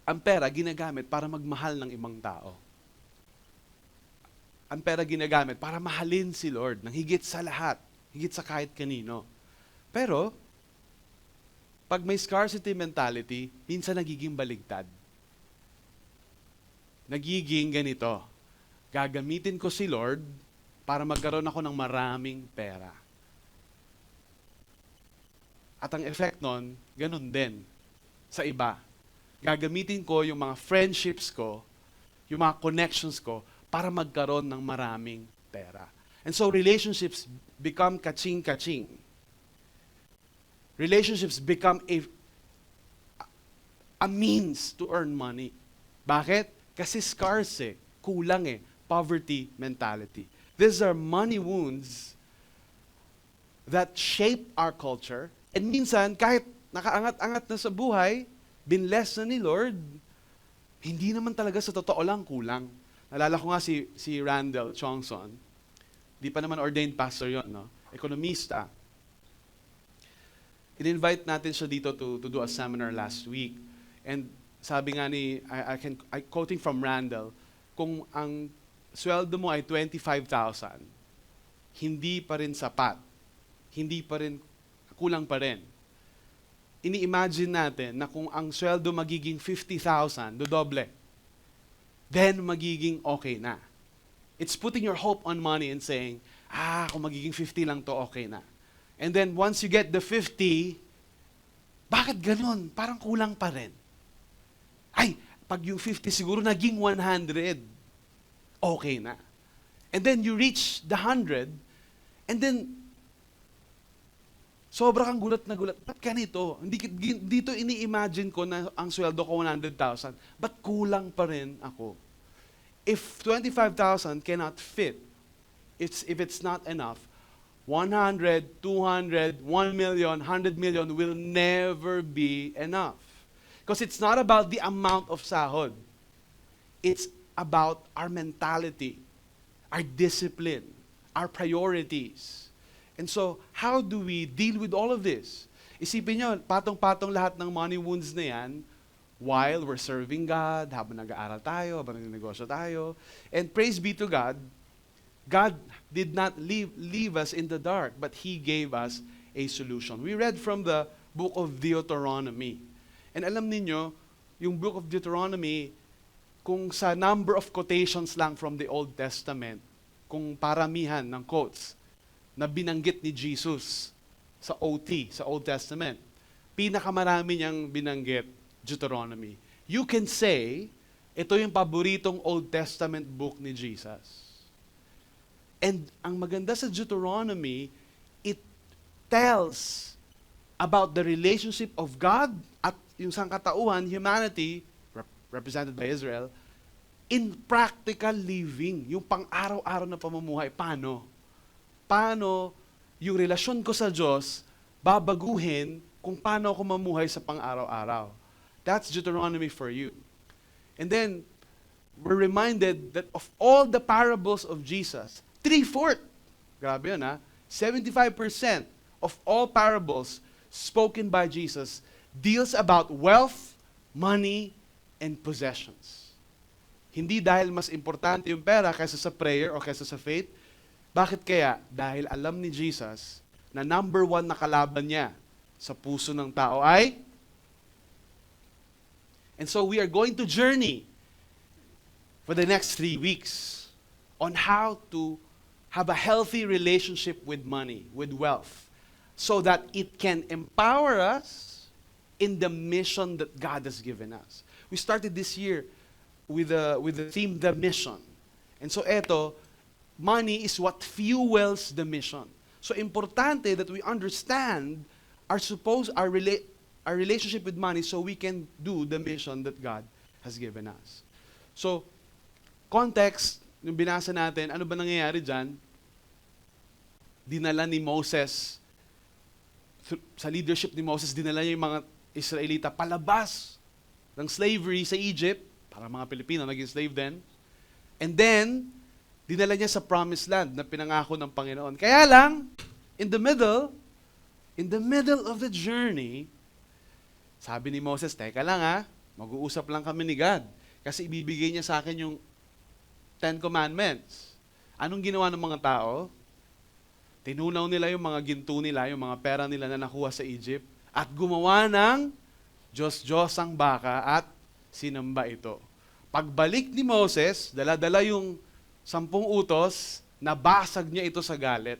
ang pera ginagamit para magmahal ng ibang tao. Ang pera ginagamit para mahalin si Lord ng higit sa lahat, higit sa kahit kanino. Pero, pag may scarcity mentality, minsan nagiging baligtad. Nagiging ganito, gagamitin ko si Lord para magkaroon ako ng maraming pera. At ang effect nun, ganun din sa iba. Gagamitin ko yung mga friendships ko, yung mga connections ko, para magkaroon ng maraming pera. And so relationships become kaching-kaching. Relationships become a means to earn money. Bakit? Kasi scarce kulang poverty mentality. These are money wounds that shape our culture. And minsan, kahit nakaangat-angat na sa buhay, binless na ni Lord, hindi naman talaga sa totoo lang kulang. Nalala ko nga si Randall Chongson. Di pa naman ordained pastor yon, no? Ekonomista. In-invite natin siya dito to do a seminar last week. And sabi nga I quoting from Randall, kung ang sweldo mo ay 25,000, hindi pa rin sapat. Hindi pa rin, kulang pa rin. Ini-imagine natin na kung ang sweldo magiging 50,000, dodoble, then magiging okay na. It's putting your hope on money and saying, kung magiging 50 lang to, okay na. And then once you get the 50, bakit ganun? Parang kulang pa rin. Pag yung 50 siguro naging 100, okay na. And then you reach the 100, and then sobra kang gulat na gulat. Ba't ganito? Dito ini-imagine ko na ang sweldo ko 100,000. Ba't kulang pa rin ako? If 25,000 cannot fit, if it's not enough, 100, 200, 1 million, 100 million will never be enough. Because it's not about the amount of sahod. It's about our mentality, our discipline, our priorities. And so, how do we deal with all of this? Isipin nyo, patong-patong lahat ng money wounds na yan, while we're serving God, habang nag-aaral tayo, habang nag-negosyo tayo. And praise be to God, God did not leave us in the dark, but He gave us a solution. We read from the book of Deuteronomy. And alam niyo, yung book of Deuteronomy, kung sa number of quotations lang from the Old Testament, kung paramihan ng quotes na binanggit ni Jesus sa OT, sa Old Testament, pinakamarami niyang binanggit, Deuteronomy. You can say, ito yung paboritong Old Testament book ni Jesus. And ang maganda sa Deuteronomy, it tells about the relationship of God at yung sangkatauhan, humanity, represented by Israel, in practical living, yung pang-araw-araw na pamumuhay. Paano? Paano yung relasyon ko sa Diyos babaguhin kung paano ako mamuhay sa pang-araw-araw? That's Deuteronomy for you. And then, we're reminded that of all the parables of Jesus, 3/4, grabe yun 75% of all parables spoken by Jesus deals about wealth, money, and possessions. Hindi dahil mas importante yung pera kaysa sa prayer o kaysa sa faith. Bakit kaya? Dahil alam ni Jesus na number 1 na kalaban niya sa puso ng tao ay. And so we are going to journey for the next 3 weeks on how to have a healthy relationship with money, with wealth, so that it can empower us in the mission that God has given us. We started this year with the theme, the mission. And so eto, money is what fuels the mission. So importante that we understand our relationship with money so we can do the mission that God has given us. So, context, yung binasa natin, ano ba nangyayari dyan? Dinala ni Moses, sa leadership ni Moses, dinala niya yung mga Israelita palabas ng slavery sa Egypt, para mga Pilipino naging slave din. And then, dinala niya sa promised land na pinangako ng Panginoon. Kaya lang, in the middle of the journey, sabi ni Moses, teka lang mag-uusap lang kami ni God. Kasi ibibigay niya sa akin yung 10 Commandments. Anong ginawa ng mga tao? Tinunaw nila yung mga ginto nila, yung mga pera nila na nakuha sa Egypt, at gumawa ng Diyos-Diyosang baka at sinamba ito. Pagbalik ni Moses, dala-dala yung 10 utos, nabasag niya ito sa galit.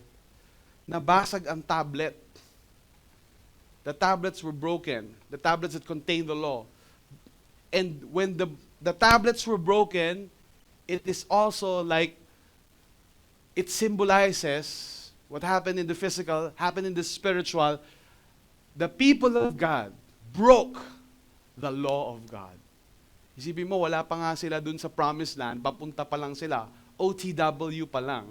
Nabasag ang tablet. The tablets were broken. The tablets that contained the law. And when the tablets were broken, it is also like, it symbolizes what happened in the physical, happened in the spiritual. The people of God broke the law of God. Isipin mo, wala pa nga sila dun sa promised land, papunta pa lang sila, OTW pa lang.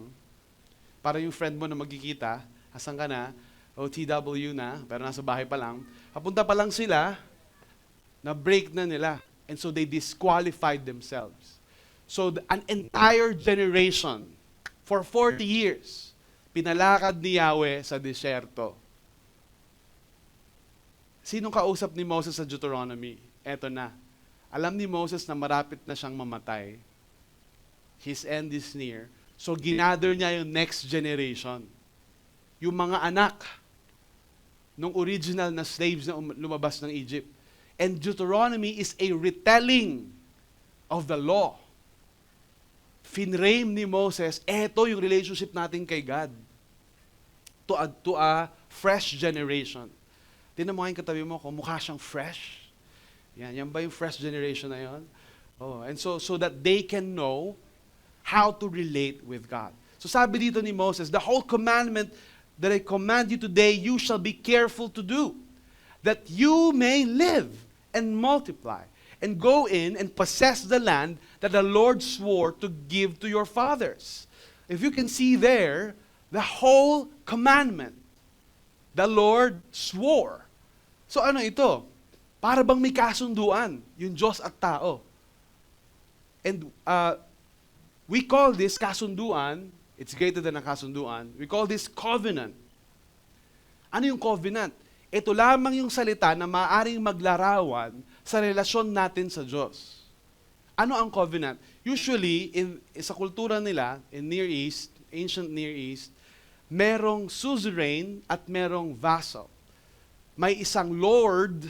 Para yung friend mo na magkikita, asan ka na, OTW na, pero nasa bahay pa lang, papunta pa lang sila, na-break na nila. And so they disqualified themselves. So an entire generation, for 40 years, pinalakad ni Yahweh sa disyerto. Sinong kausap ni Moses sa Deuteronomy? Eto na. Alam ni Moses na marapit na siyang mamatay. His end is near. So ginather niya yung next generation. Yung mga anak nung original na slaves na lumabas ng Egypt. And Deuteronomy is a retelling of the law. Finrame ni Moses, eto yung relationship natin kay God. To a fresh generation. Tingnan mo ngayon katabi mo, kung mukha siyang fresh. Yan ba yung fresh generation na yun? Oh, and so that they can know how to relate with God. So sabi dito ni Moses, the whole commandment that I command you today, you shall be careful to do, that you may live and multiply, and go in and possess the land that the Lord swore to give to your fathers. If you can see there, the whole commandment, the Lord swore. So ano ito? Para bang may kasunduan, yung Diyos at tao. And we call this kasunduan, it's greater than a kasunduan, we call this covenant. Ano yung covenant? Ito lamang yung salita na maaaring maglarawan sa relasyon natin sa Diyos. Ano ang covenant? Usually, sa kultura nila, in Near East, ancient Near East, merong suzerain at merong vassal. May isang lord,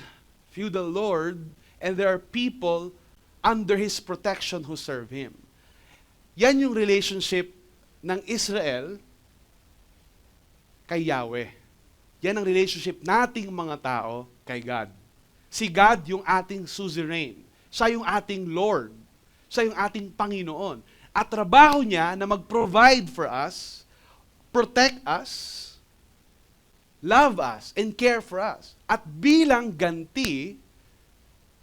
feudal lord, and there are people under his protection who serve him. Yan yung relationship ng Israel kay Yahweh. Yan ang relationship nating mga tao kay God. Si God yung ating suzerain. Siya yung ating Lord. Siya yung ating Panginoon. At trabaho niya na mag-provide for us, protect us, love us, and care for us. At bilang ganti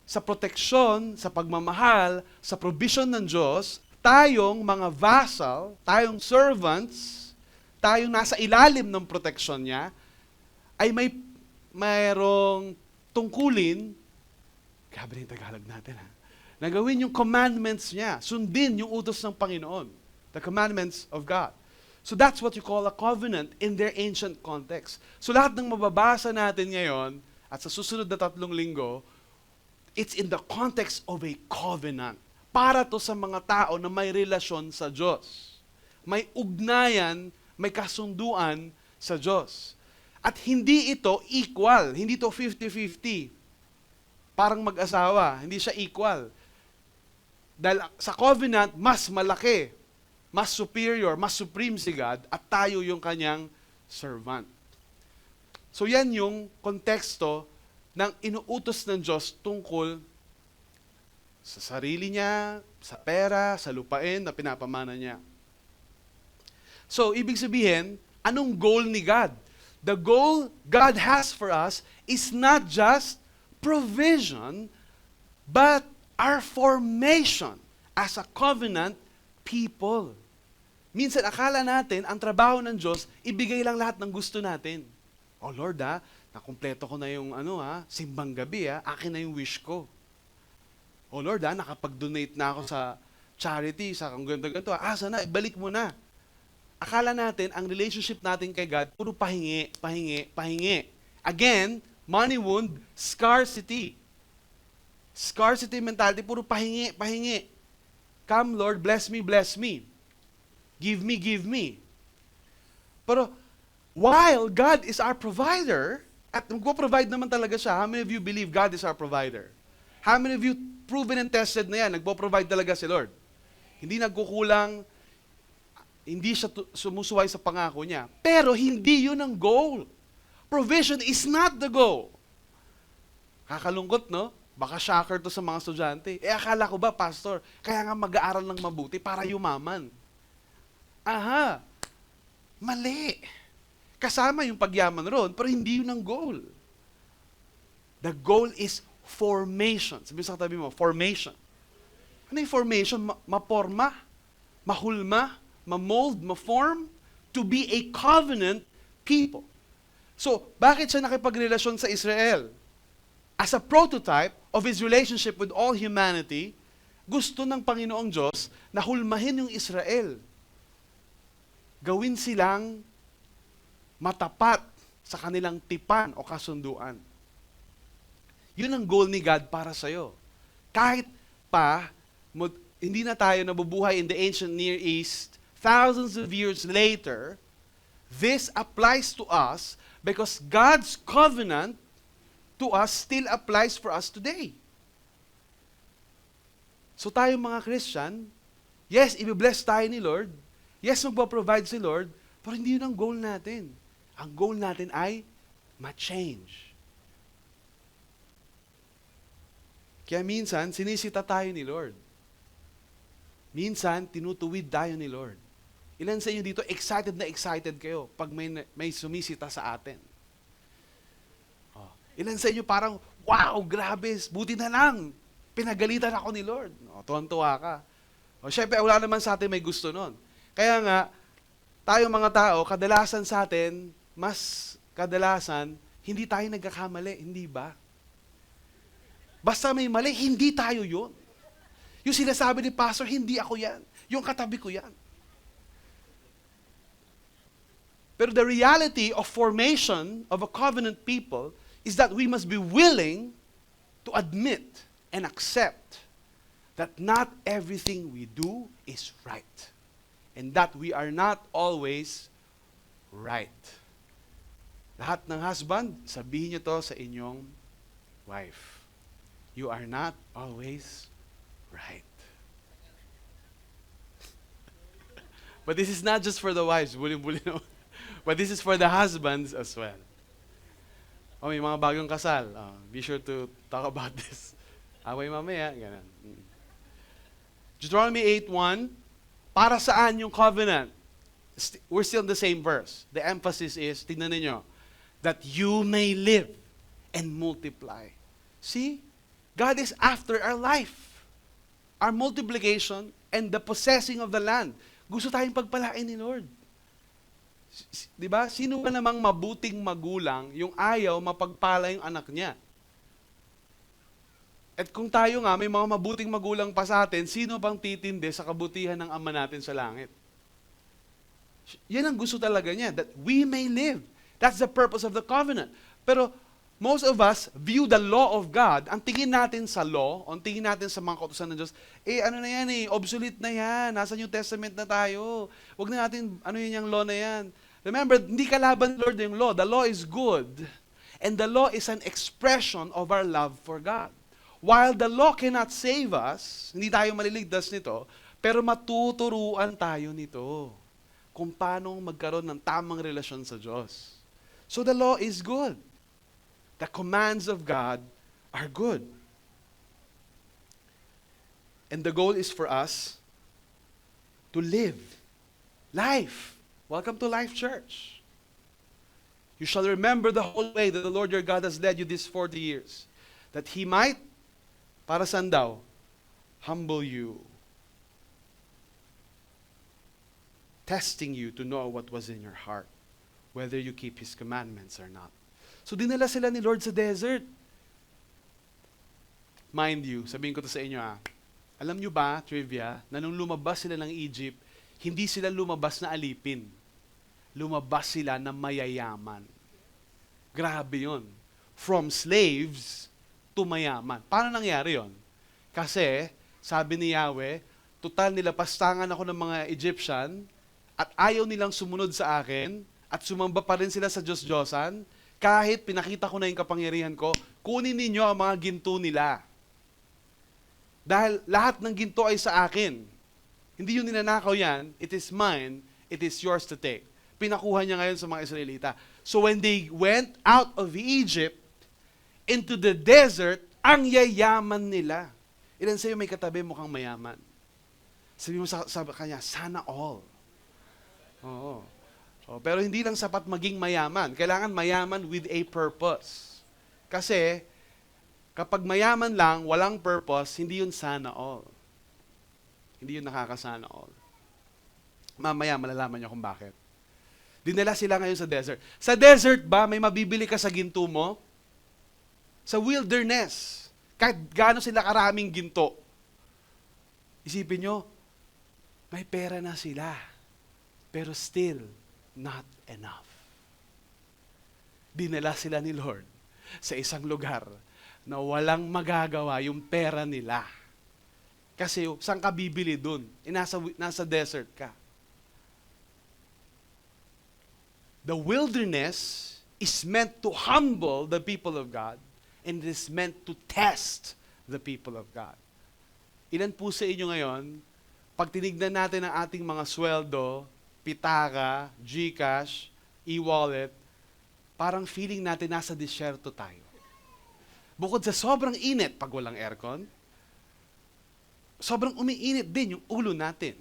sa proteksyon, sa pagmamahal, sa provision ng Diyos, tayong mga vassal, tayong servants, tayong nasa ilalim ng proteksyon niya, ay mayroong tungkulin, grabe na yung Tagalog natin ha, na gawin yung commandments niya, sundin yung utos ng Panginoon, the commandments of God. So that's what you call a covenant in their ancient context. So lahat ng mababasa natin ngayon, at sa susunod na 3 linggo, it's in the context of a covenant. Para to sa mga tao na may relasyon sa Diyos. May ugnayan, may kasunduan sa Diyos. At hindi ito equal, hindi ito 50-50. Parang mag-asawa, hindi siya equal. Dahil sa covenant, mas malaki, mas superior, mas supreme si God, at tayo yung kanyang servant. So yan yung konteksto ng inuutos ng Diyos tungkol sa sarili niya, sa pera, sa lupain na pinapamana niya. So, ibig sabihin, anong goal ni God? The goal God has for us is not just provision, but our formation as a covenant people. Minsan, akala natin, ang trabaho ng Diyos, ibigay lang lahat ng gusto natin. Oh Lord, nakumpleto ko na yung simbang gabi, akin na yung wish ko. Oh Lord, nakapag-donate na ako sa charity, sa kung ganito-ganito. Sana, ibalik mo na. Akala natin, ang relationship natin kay God, puro pahingi, pahingi, pahingi. Again, money wound, scarcity. Scarcity mentality, puro pahingi, pahingi. Come Lord, bless me, bless me. Give me, give me. Pero, while God is our provider, at magpo-provide naman talaga siya, how many of you believe God is our provider? How many of you proven and tested na yan, nagpo-provide talaga si Lord? Hindi nagkukulang, hindi siya sumusuway sa pangako niya. Pero hindi yun ang goal. Provision is not the goal. Kakalungkot, no? Baka shocker to sa mga estudyante. Akala ko ba, pastor, kaya nga mag-aaral ng mabuti para yumaman. Aha, mali. Kasama yung pagyaman roon, pero hindi yun ang goal. The goal is formation. Sabi sa katabi mo, formation. Ano yung formation? Maporma, mahulma, ma-mold, ma-form, to be a covenant people. So, bakit siya nakipagrelasyon sa Israel? As a prototype of His relationship with all humanity, gusto ng Panginoong Diyos na hulmahin yung Israel. Gawin silang matapat sa kanilang tipan o kasunduan. Yun ang goal ni God para sa'yo. Kahit pa, hindi na tayo nabubuhay in the ancient Near East, thousands of years later, this applies to us because God's covenant to us still applies for us today. So tayo mga Christian, yes, i-bless tayo ni Lord, yes, magpo-provide si Lord, pero hindi yun ang goal natin. Ang goal natin ay ma-change. Kaya minsan, sinisita tayo ni Lord. Minsan, tinutuwid tayo ni Lord. Ilan sa inyo dito, excited na excited kayo pag may sumisita sa atin? Oh. Ilan sa inyo parang, wow, grabe, buti na lang. Pinagalitan ako ni Lord. Oh, tuwan-tuwa ka. Oh, syempre, wala naman sa atin may gusto nun. Kaya nga, tayo mga tao, kadalasan sa atin, mas kadalasan, hindi tayo nagkakamali, hindi ba? Basta may mali, hindi tayo yun. Yung sinasabi ni Pastor, hindi ako yan. Yung katabi ko yan. Pero the reality of formation of a covenant people is that we must be willing to to admit and accept that not everything we do is right. And that we are not always right. Lahat ng husband, sabihin niyo to sa inyong wife. You are not always right. But this is not just for the wives, buli-buli no. But this is for the husbands as well. Oh, may mga bagong kasal. Be sure to talk about this. Away mamaya, ganun. Deuteronomy 8:1, para saan yung covenant? We're still in the same verse. The emphasis is, tingnan ninyo, that you may live and multiply. See? God is after our life, our multiplication, and the possessing of the land. Gusto tayong pagpalain ni Lord. Diba? Sino ba namang mabuting magulang yung ayaw mapagpala yung anak niya? At kung tayo nga, may mga mabuting magulang pa sa atin, sino bang titindi sa kabutihan ng Ama natin sa langit? Yan ang gusto talaga niya, that we may live. That's the purpose of the covenant. Pero most of us view the law of God, ang tingin natin sa law, ang tingin natin sa mga kautusan ng Diyos, ano na yan obsolete na yan, nasa New Testament na tayo. Huwag na natin, yung law na yan. Remember, hindi kalaban ni Lord yung law. The law is good. And the law is an expression of our love for God. While the law cannot save us, hindi tayo maliligtas nito, pero matuturuan tayo nito kung paano magkaroon ng tamang relasyon sa Diyos. So the law is good. The commands of God are good. And the goal is for us to live life. Welcome to Life Church. You shall remember the whole way that the Lord your God has led you these 40 years, that He might, para saan daw, humble you, testing you to know what was in your heart, whether you keep His commandments or not. So dinala sila ni Lord sa desert. Mind you, sabihin ko to sa inyo alam nyo ba, trivia, na nung lumabas sila ng Egypt, hindi sila lumabas na alipin. Lumabas sila na mayayaman. Grabe yon. From slaves to mayaman. Paano nangyari yon? Kasi, sabi ni Yahweh, total nilapastangan ako ng mga Egyptian at ayaw nilang sumunod sa akin at sumamba pa rin sila sa Diyos-Diyosan, kahit pinakita ko na yung kapangyarihan ko, kunin ninyo ang mga ginto nila. Dahil lahat ng ginto ay sa akin. Hindi yun ninanakaw yan. It is mine. It is yours to take. Pinakuha niya ngayon sa mga Israelita. So when they went out of Egypt into the desert, ang yayaman nila. Ilan sa'yo may katabi mukhang mayaman? Sabi mo sa kanya, sana all. Oo. Pero hindi lang sapat maging mayaman. Kailangan mayaman with a purpose. Kasi, kapag mayaman lang, walang purpose, hindi yun sana all. Hindi yun nakakasana all. Mamaya, malalaman niyo kung bakit. Dinala sila ngayon sa desert. Sa desert ba, may mabibili ka sa ginto mo? Sa wilderness, kahit gaano sila karaming ginto, isipin nyo, may pera na sila. Pero still, not enough. Dinala sila ni Lord sa isang lugar na walang magagawa yung pera nila. Kasi saan ka bibili dun? Nasa desert ka. The wilderness is meant to humble the people of God and it is meant to test the people of God. Ilan po sa inyo ngayon, pag tinignan natin ang ating mga sweldo, pitaka, GCash, e-wallet, parang feeling natin nasa disyerto tayo. Bukod sa sobrang init pag walang aircon, sobrang umiinit din yung ulo natin.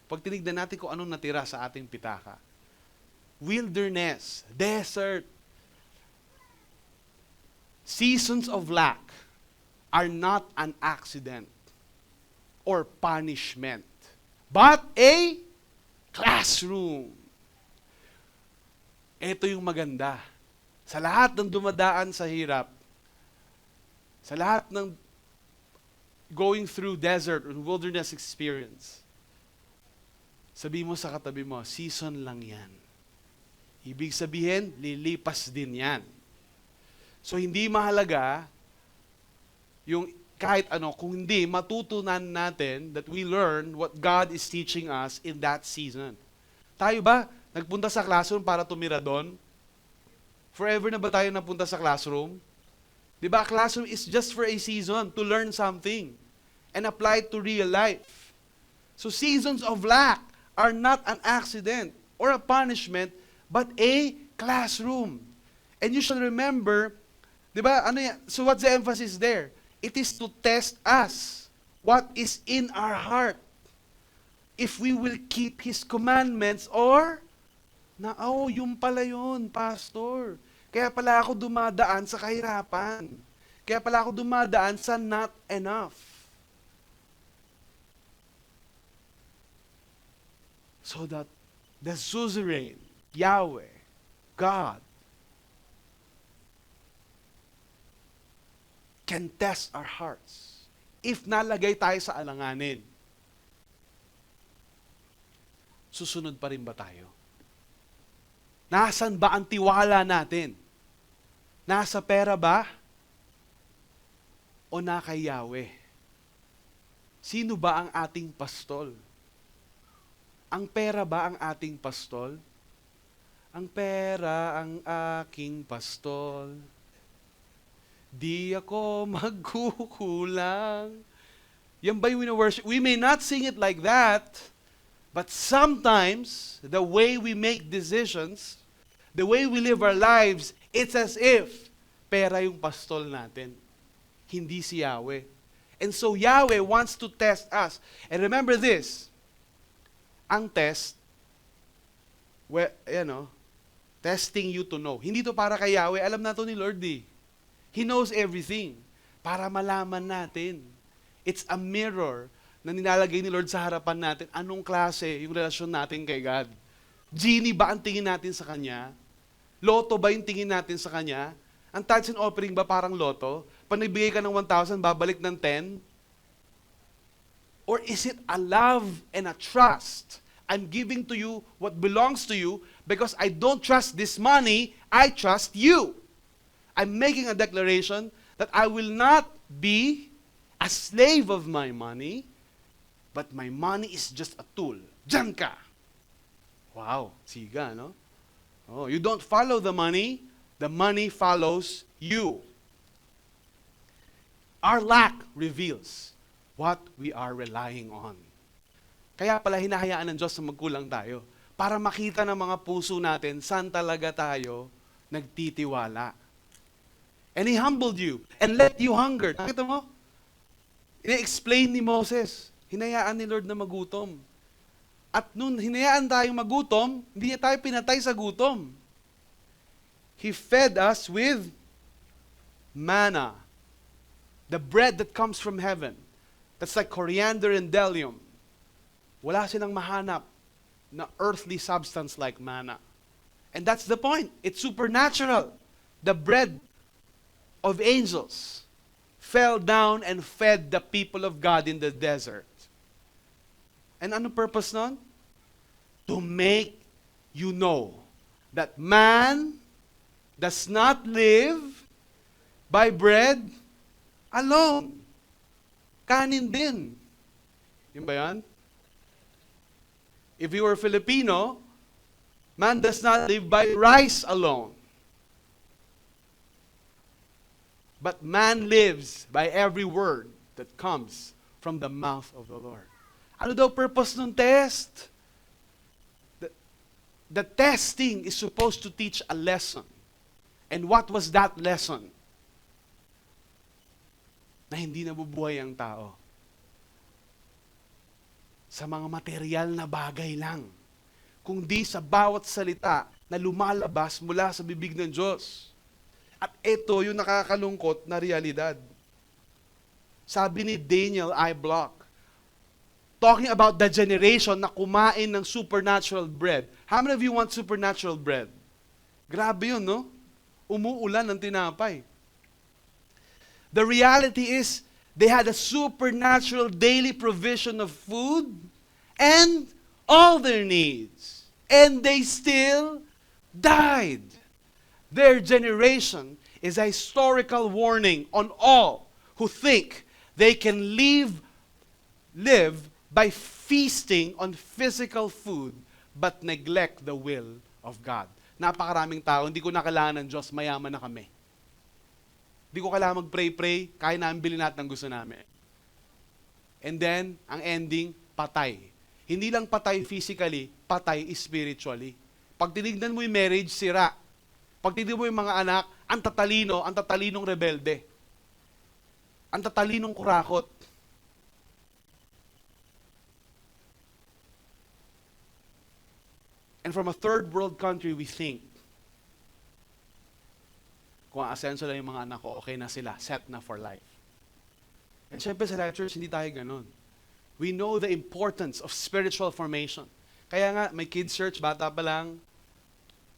Pag tinignan natin kung anong natira sa ating pitaka. Wilderness, desert, seasons of lack are not an accident or punishment, but a classroom. Ito yung maganda. Sa lahat ng dumadaan sa hirap, sa lahat ng going through desert or wilderness experience, sabi mo sa katabi mo, season lang yan. Ibig sabihin, lilipas din yan. So hindi mahalaga yung kahit ano, kung hindi, matutunan natin that we learn what God is teaching us in that season. Tayo ba, nagpunta sa classroom para tumira doon? Forever na ba tayo napunta sa classroom? Di ba, classroom is just for a season to learn something and apply it to real life. So seasons of lack are not an accident or a punishment, but a classroom. And you shall remember, di ba, ano yan? So what's the emphasis there? It is to test us what is in our heart. If we will keep His commandments or, yung pala yun, pastor. Kaya pala ako dumadaan sa kahirapan. Kaya pala ako dumadaan sa not enough. So that the suzerain, Yahweh, God, can test our hearts if nalagay tayo sa alanganin. Susunod pa rin ba tayo? Nasaan ba ang tiwala natin? Nasa pera ba? O na kay Yahweh? Sino ba ang ating pastol? Ang pera ba ang ating pastol? Ang pera ang aking pastol. Di ako magkukulang. Yan ba yung worship? We may not sing it like that, but sometimes, the way we make decisions, the way we live our lives, it's as if pera yung pastol natin. Hindi si Yahweh. And so Yahweh wants to test us. And remember this, ang test, testing you to know. Hindi to para kay Yahweh, alam na to ni Lord eh. He knows everything para malaman natin. It's a mirror na nilalagay ni Lord sa harapan natin. Anong klase yung relasyon natin kay God? Genie ba ang tingin natin sa Kanya? Loto ba yung tingin natin sa Kanya? Ang tithes and offering ba parang loto? Pag nagbigay ka ng 1,000, babalik ng 10? Or is it a love and a trust? I'm giving to you what belongs to you because I don't trust this money, I trust you. I'm making a declaration that I will not be a slave of my money, but my money is just a tool. Diyan ka! Wow, siga, no? Oh, you don't follow the money follows you. Our lack reveals what we are relying on. Kaya pala hinahayaan ng Diyos na magkulang tayo para makita ng mga puso natin saan talaga tayo nagtitiwala. And He humbled you and let you hunger. Nakita mo? Ina-explain ni Moses. Hinayaan ni Lord na magutom. At nung hinayaan tayong magutom, hindi niya tayo pinatay sa gutom. He fed us with manna. The bread that comes from heaven. That's like coriander and bdellium. Wala silang mahanap na earthly substance like manna. And that's the point. It's supernatural. The bread of angels fell down and fed the people of God in the desert. And ano purpose nun? To make you know that man does not live by bread alone. Kanin din. Yun ba yan? If you were Filipino, man does not live by rice alone. But man lives by every word that comes from the mouth of the Lord. Ano daw purpose ng test? The testing is supposed to teach a lesson. And what was that lesson? Na hindi nabubuhay ang tao sa mga material na bagay lang, kundi sa bawat salita na lumalabas mula sa bibig ng Diyos. At ito yung nakakalungkot na realidad. Sabi ni Daniel I. Block, talking about the generation na kumain ng supernatural bread. How many of you want supernatural bread? Grabe yun, no? Umuulan ng tinapay. The reality is, they had a supernatural daily provision of food and all their needs. And they still died. Their generation is a historical warning on all who think they can live by feasting on physical food but neglect the will of God. Napakaraming tao, hindi ko na kailangan ng Diyos, mayaman na kami. Hindi ko kailangan mag-pray, kaya namin bilhin natin ang gusto namin. And then, ang ending, patay. Hindi lang patay physically, patay spiritually. Pag tinignan mo yung marriage, sira. Pag tinignan mo yung mga anak, ang tatalinong rebelde. Ang tatalinong kurakot. And from a third world country, we think, kung asenso lang yung mga anak ko, okay na sila, set na for life. And syempre sa Life Church, hindi tayo ganun. We know the importance of spiritual formation. Kaya nga, may kids church, bata pa lang,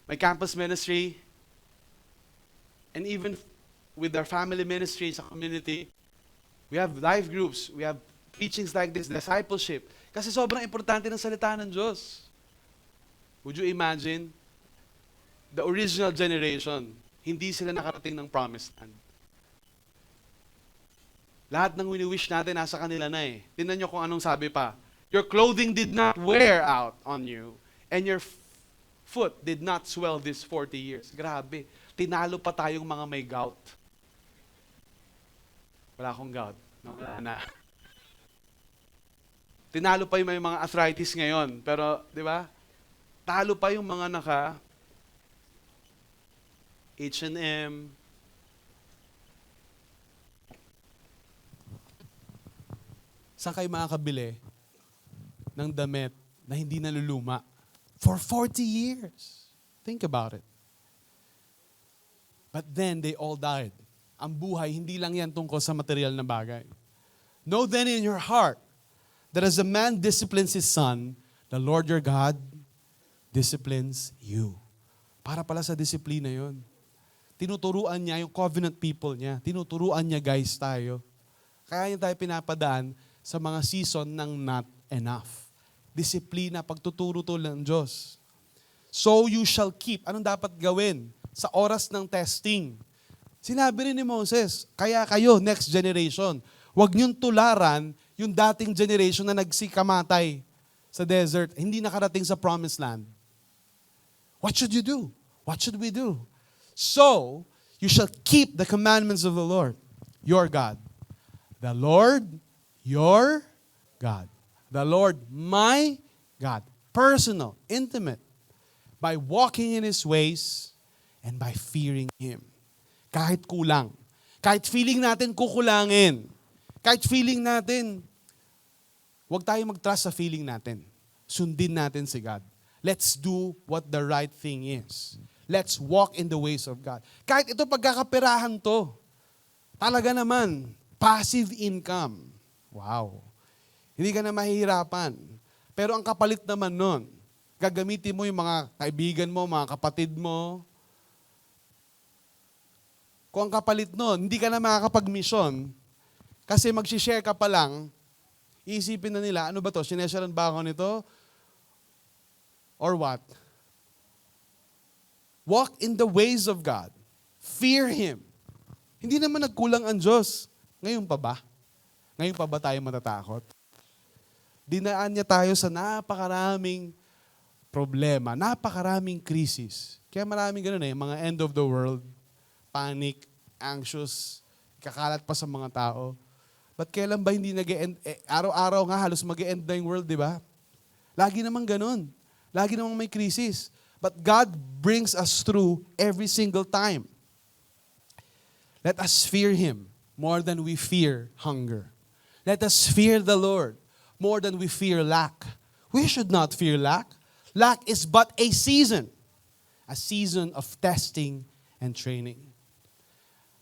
may campus ministry, and even with our family ministry sa community, we have life groups, we have teachings like this, discipleship. Kasi sobrang importante ng salita ng Diyos. Would you imagine, the original generation, hindi sila nakarating ng promised land. Lahat ng wini-wish natin nasa kanila na eh. Tingnan nyo kung anong sabi pa. Your clothing did not wear out on you, and your foot did not swell this 40 years. Grabe. Tinalo pa tayong mga may gout. Wala akong gout. No, wala na. Tinalo pa yung may mga arthritis ngayon. Pero, di ba? Talo pa yung mga naka H&M. Saan kayo makakabili ng damit na hindi naluluma for 40 years? Think about it. But then they all died. Ang buhay, hindi lang yan tungkol sa material na bagay. Know then in your heart that as a man disciplines his son, the Lord your God disciplines you. Para pala sa disiplina yon. Tinuturuan niya yung covenant people niya. Tinuturuan niya guys tayo. Kaya niya tayo pinapadaan sa mga season ng not enough. Disiplina, pagtuturo to ng Diyos. So you shall keep. Anong dapat gawin sa oras ng testing? Sinabi rin ni Moses, kaya kayo, next generation, huwag niyong tularan yung dating generation na nagsikamatay sa desert, hindi nakarating sa promised land. What should you do? What should we do? So, you shall keep the commandments of the Lord, your God. The Lord, your God. The Lord, my God. Personal, intimate. By walking in His ways and by fearing Him. Kahit kulang. Kahit feeling natin kukulangin. Kahit feeling natin, huwag tayo mag-trust sa feeling natin. Sundin natin si God. Let's do what the right thing is. Let's walk in the ways of God. Kahit ito pagkakaperahan to, talaga naman, passive income. Wow. Hindi ka na mahihirapan. Pero ang kapalit naman nun, gagamitin mo yung mga kaibigan mo, mga kapatid mo. Kung ang kapalit nun, hindi ka na makakapag-mission, kasi mag-share ka pa lang, iisipin na nila, ano ba to? Sinesharan ba ako nito? Or what? Walk in the ways of God. Fear Him. Hindi naman nagkulang ang Diyos. Ngayon pa ba? Ngayon pa ba tayo matatakot? Dinaan niya tayo sa napakaraming problema, napakaraming krisis. Kaya maraming ganun mga end of the world, panic, anxious, kakalat pa sa mga tao. Ba't kailan ba hindi nag-end? Araw-araw nga halos mag-end na yung world, di ba? Lagi namang ganun. Lagi namang may krisis. But God brings us through every single time. Let us fear Him more than we fear hunger. Let us fear the Lord more than we fear lack. We should not fear lack. Lack is but a season of testing and training.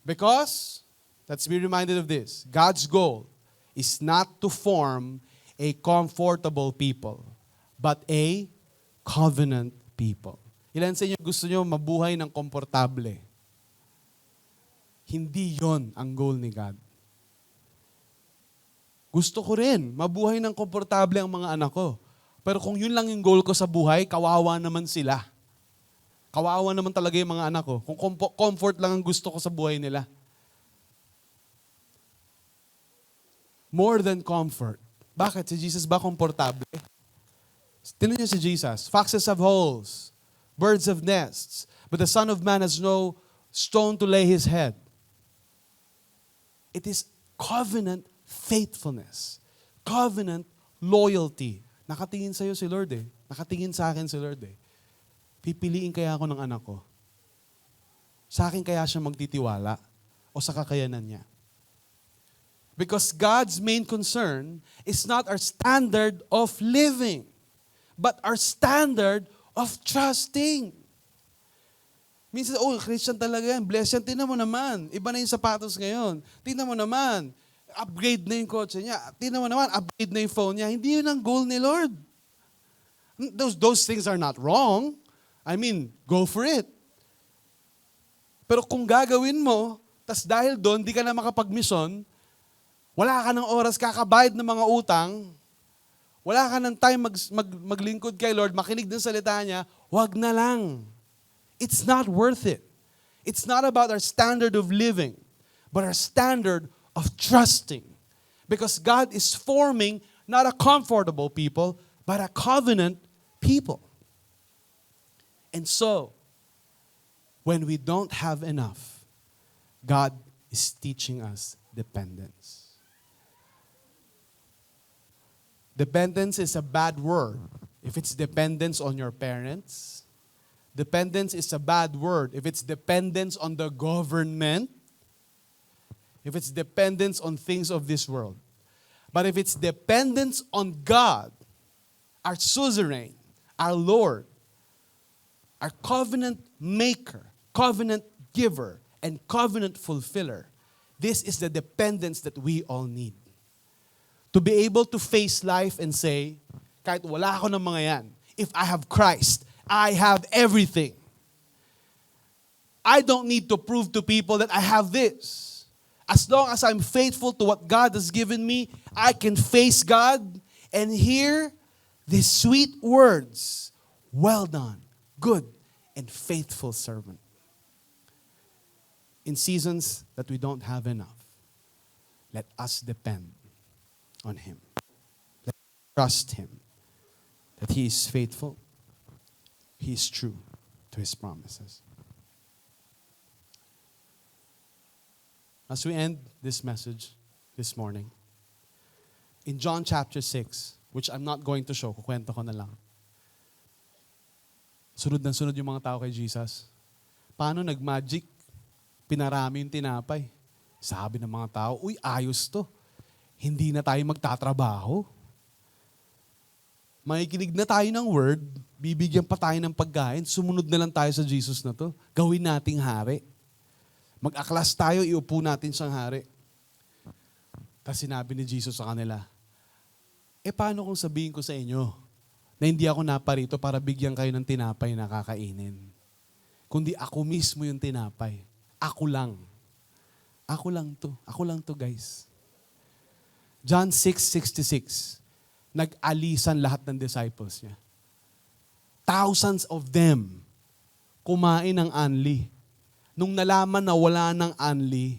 Because, let's be reminded of this, God's goal is not to form a comfortable people, but a covenant people. Ilan sa inyo gusto nyo mabuhay ng komportable? Hindi yon ang goal ni God. Gusto ko rin, mabuhay ng komportable ang mga anak ko. Pero kung yun lang yung goal ko sa buhay, kawawa naman sila. Kawawa naman talaga yung mga anak ko. Kung comfort lang ang gusto ko sa buhay nila. more than comfort. Bakit? Si Jesus ba komportable? Tingnan niyo si Jesus. Foxes have holes, birds have nests, but the Son of Man has no stone to lay his head. It is covenant faithfulness. Covenant loyalty. Nakatingin sa'yo si Lord eh. Nakatingin sa akin si Lord eh. Pipiliin kaya ako ng anak ko? Sa akin kaya siya magtitiwala? O sa kakayanan niya? Because God's main concern is not our standard of living, but our standard of trusting. Minsan, Christian talaga yan. Bless yan. Tingnan mo naman. Iba na yung sapatos ngayon. Tingnan mo naman. Upgrade na yung kotse niya. Tingnan mo naman. Upgrade na yung phone niya. Hindi yun ang goal ni Lord. Those things are not wrong. I mean, go for it. Pero kung gagawin mo, tas dahil doon, di ka na makapag-mission, wala ka ng oras kakabayad ng mga utang, wala ka ng time maglingkod kay Lord, makinig ng salita niya, wag na lang. It's not worth it. It's not about our standard of living, but our standard of trusting. Because God is forming not a comfortable people, but a covenant people. And so, when we don't have enough, God is teaching us dependence. Dependence is a bad word if it's dependence on your parents. Dependence is a bad word if it's dependence on the government. If it's dependence on things of this world. But if it's dependence on God, our suzerain, our Lord, our covenant maker, covenant giver, and covenant fulfiller, this is the dependence that we all need. To be able to face life and say, kahit wala ako ng mga yan, if I have Christ, I have everything. I don't need to prove to people that I have this. As long as I'm faithful to what God has given me, I can face God and hear these sweet words, well done, good and faithful servant. In seasons that we don't have enough, let us depend on Him. Let us trust Him that He is faithful, He is true to His promises. As we end this message this morning, in John chapter 6, which I'm not going to show, kukwento ko na lang. Sunod na sunod yung mga tao kay Jesus. Paano nag-magic? Pinarami yung tinapay. Sabi ng mga tao, uy, ayos to. Hindi na tayo magtatrabaho. Makikinig na tayo ng word, bibigyan pa tayo ng pagkain, sumunod na lang tayo sa Jesus na to. Gawin nating hari. Mag-aklas tayo, iupo natin siyang hari. Tapos sinabi ni Jesus sa kanila, paano kung sabihin ko sa inyo na hindi ako naparito para bigyan kayo ng tinapay na kakainin? Kundi ako mismo yung tinapay. Ako lang. Ako lang to. Ako lang to, guys. John 6:66. Nag-alisan lahat ng disciples niya. Thousands of them kumain ng anli. Nung nalaman na wala ng anli,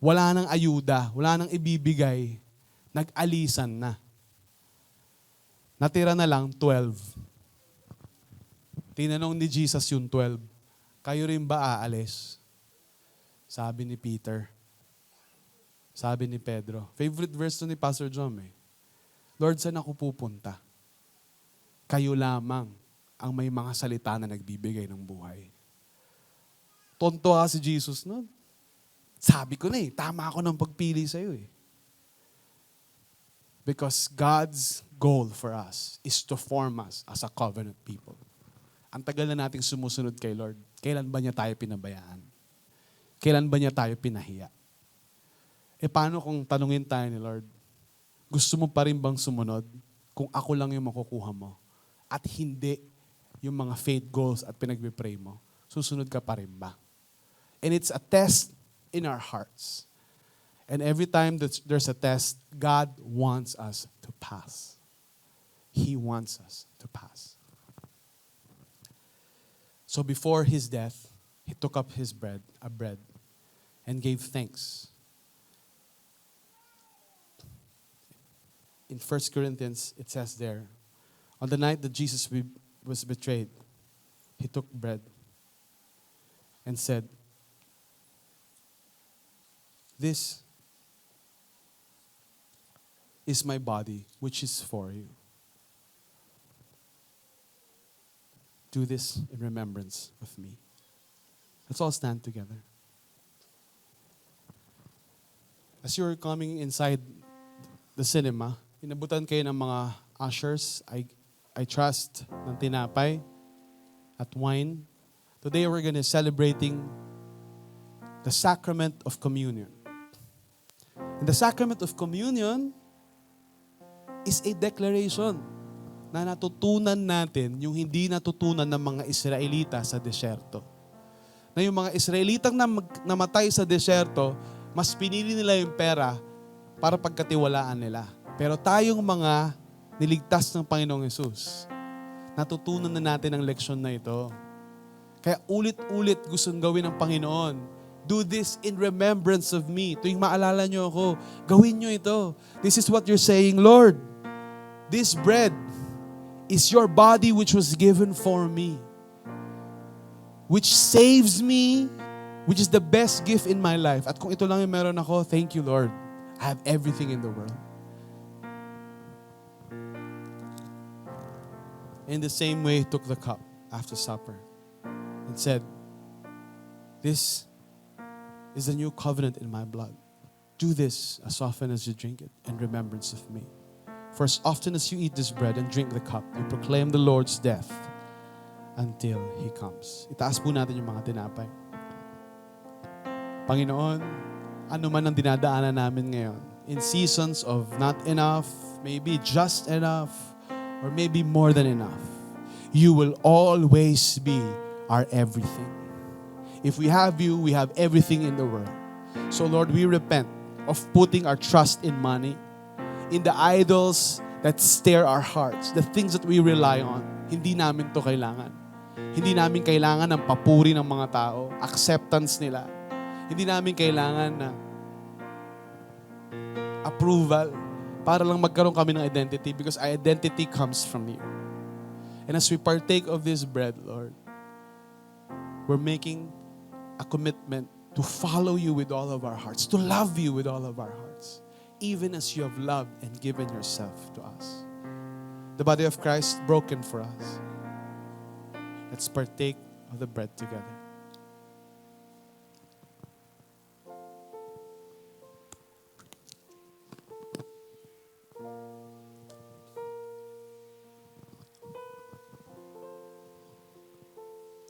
wala ng ayuda, wala ng ibibigay, nag-alisan na. Natira na lang 12. Tinanong ni Jesus yung 12, kayo rin ba aalis? Sabi ni Peter. Sabi ni Pedro. Favorite verse to ni Pastor John eh. Lord, saan ako pupunta? Kayo lamang ang may mga salita na nagbibigay ng buhay. Tonto si Jesus nun. Sabi ko na tama ako ng pagpili sa'yo eh. Because God's goal for us is to form us as a covenant people. Ang tagal na nating sumusunod kay Lord. Kailan ba niya tayo pinabayaan? Kailan ba niya tayo pinahiya? Paano kung tanungin tayo ni Lord, gusto mo pa rin bang sumunod kung ako lang yung makukuha mo at hindi yung mga faith goals at pinagpipray mo? Susunod ka pa rin ba? And it's a test in our hearts. And every time that there's a test, God wants us to pass. He wants us to pass. So before His death, He took up His bread, and gave thanks. in 1 Corinthians, it says there, on the night that Jesus was betrayed, he took bread and said, "This is my body, which is for you. Do this in remembrance of me." Let's all stand together. As you're coming inside the cinema, inabutan kayo ng mga ushers, I trust, ng tinapay at wine. Today we're going to celebrating the sacrament of communion. And the sacrament of communion is a declaration na natutunan natin yung hindi natutunan ng mga Israelita sa desyerto. Na yung mga Israelitang namatay sa desyerto, mas pinili nila yung pera para pagkatiwalaan nila. Pero tayong mga niligtas ng Panginoong Hesus, natutunan na natin ang leksyon na ito. Kaya ulit-ulit gustong gawin ng Panginoon. Do this in remembrance of me. Tuwing maalala nyo ako, gawin nyo ito. This is what you're saying, Lord, this bread is your body which was given for me, which saves me, which is the best gift in my life. At kung ito lang yung meron ako, thank you, Lord. I have everything in the world. In the same way, he took the cup after supper and said, "This is a new covenant in my blood. Do this as often as you drink it in remembrance of me. For as often as you eat this bread and drink the cup, you proclaim the Lord's death until He comes." Itaas po natin yung mga tinapay. Panginoon, ano man ang dinadaanan namin ngayon, in seasons of not enough, maybe just enough, or maybe more than enough, you will always be our everything. If we have you, we have everything in the world. So Lord, we repent of putting our trust in money, in the idols that stare our hearts, the things that we rely on. Hindi namin to kailangan. Hindi namin kailangan ng papuri ng mga tao, acceptance nila. Hindi namin kailangan na approval para lang magkaroon kami ng identity, because our identity comes from you. And as we partake of this bread, Lord, we're making a commitment to follow you with all of our hearts, to love you with all of our hearts, even as you have loved and given yourself to us. The body of Christ broken for us. Let's partake of the bread together.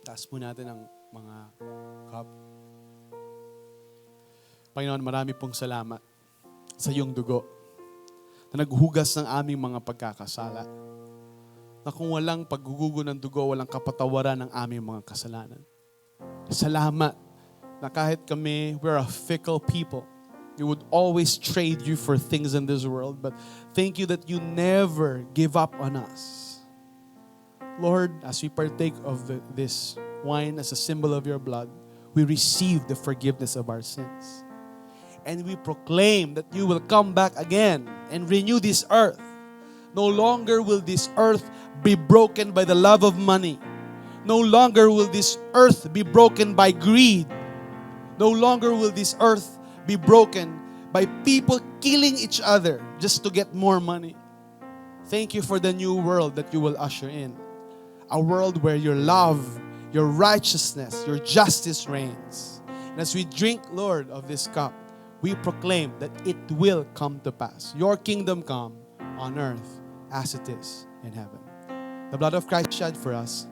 Taas po natin ang mga cup. Panginoon, marami pong salamat sa iyong dugo na naghugas ng aming mga pagkakasala. Na kung walang paggugugo ng dugo, walang kapatawaran ng aming mga kasalanan. Salamat na kahit kami, we're a fickle people. We would always trade you for things in this world. But thank you that you never give up on us. Lord, as we partake of this wine as a symbol of your blood, we receive the forgiveness of our sins. And we proclaim that you will come back again and renew this earth. No longer will this earth be broken by the love of money. No longer will this earth be broken by greed. No longer will this earth be broken by people killing each other just to get more money. Thank you for the new world that you will usher in. A world where your love, your righteousness, your justice reigns. And as we drink, Lord, of this cup, we proclaim that it will come to pass. Your kingdom come on earth as it is in heaven. The blood of Christ shed for us.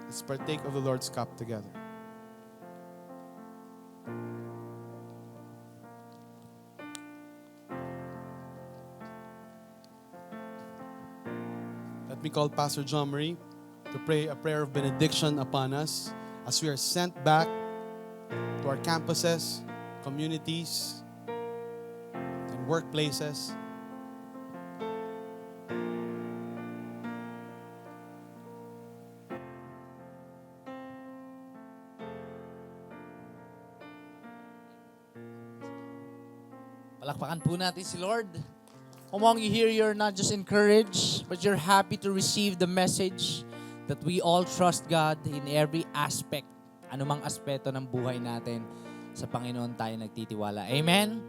Let's partake of the Lord's cup together. Let me call Pastor John Marie to pray a prayer of benediction upon us as we are sent back to our campuses, communities, and workplaces. Palakpakan Palakpakan po natin si Lord. Among you here, you're not just encouraged, but you're happy to receive the message that we all trust God in every aspect, anumang aspeto ng buhay natin, sa Panginoon tayo nagtitiwala. Amen?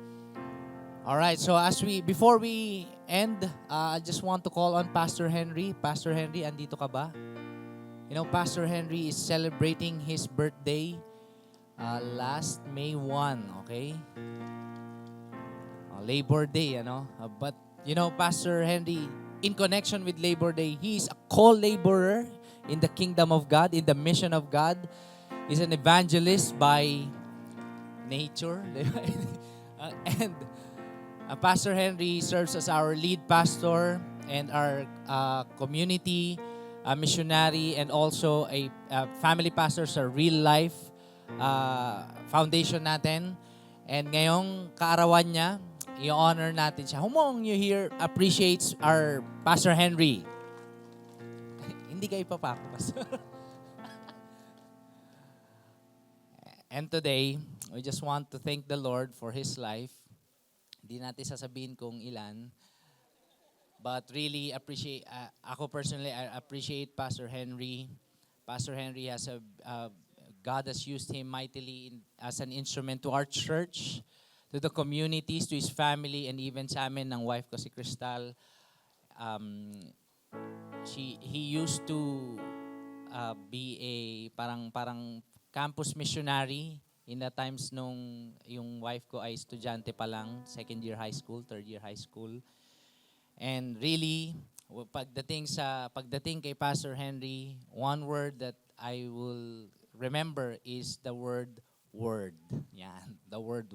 Alright, so before we end, I just want to call on Pastor Henry. Pastor Henry, andito ka ba? You know, Pastor Henry is celebrating his birthday last May 1, okay? Labor Day, but, you know, Pastor Henry, in connection with Labor Day, he is a co-laborer in the kingdom of God, in the mission of God. He's an evangelist by nature. And Pastor Henry serves as our lead pastor and our community missionary, and also a family pastor sa Real Life foundation natin. And ngayong kaarawan niya, i-honor natin siya. Who among you here appreciates our Pastor Henry? Hindi kayo papako, Pastor. And today, we just want to thank the Lord for His life. Hindi natin sasabihin kung ilan. But really appreciate, ako personally, I appreciate Pastor Henry. Pastor Henry God has used him mightily as an instrument to our church, to the communities, to his family, and even sa amin ng wife ko si Crystal. He used to be a parang campus missionary in the times nung yung wife ko ay estudyante pa lang, second year high school, third year high school. And really, pagdating kay Pastor Henry, one word that I will remember is the word word. Yan, the word.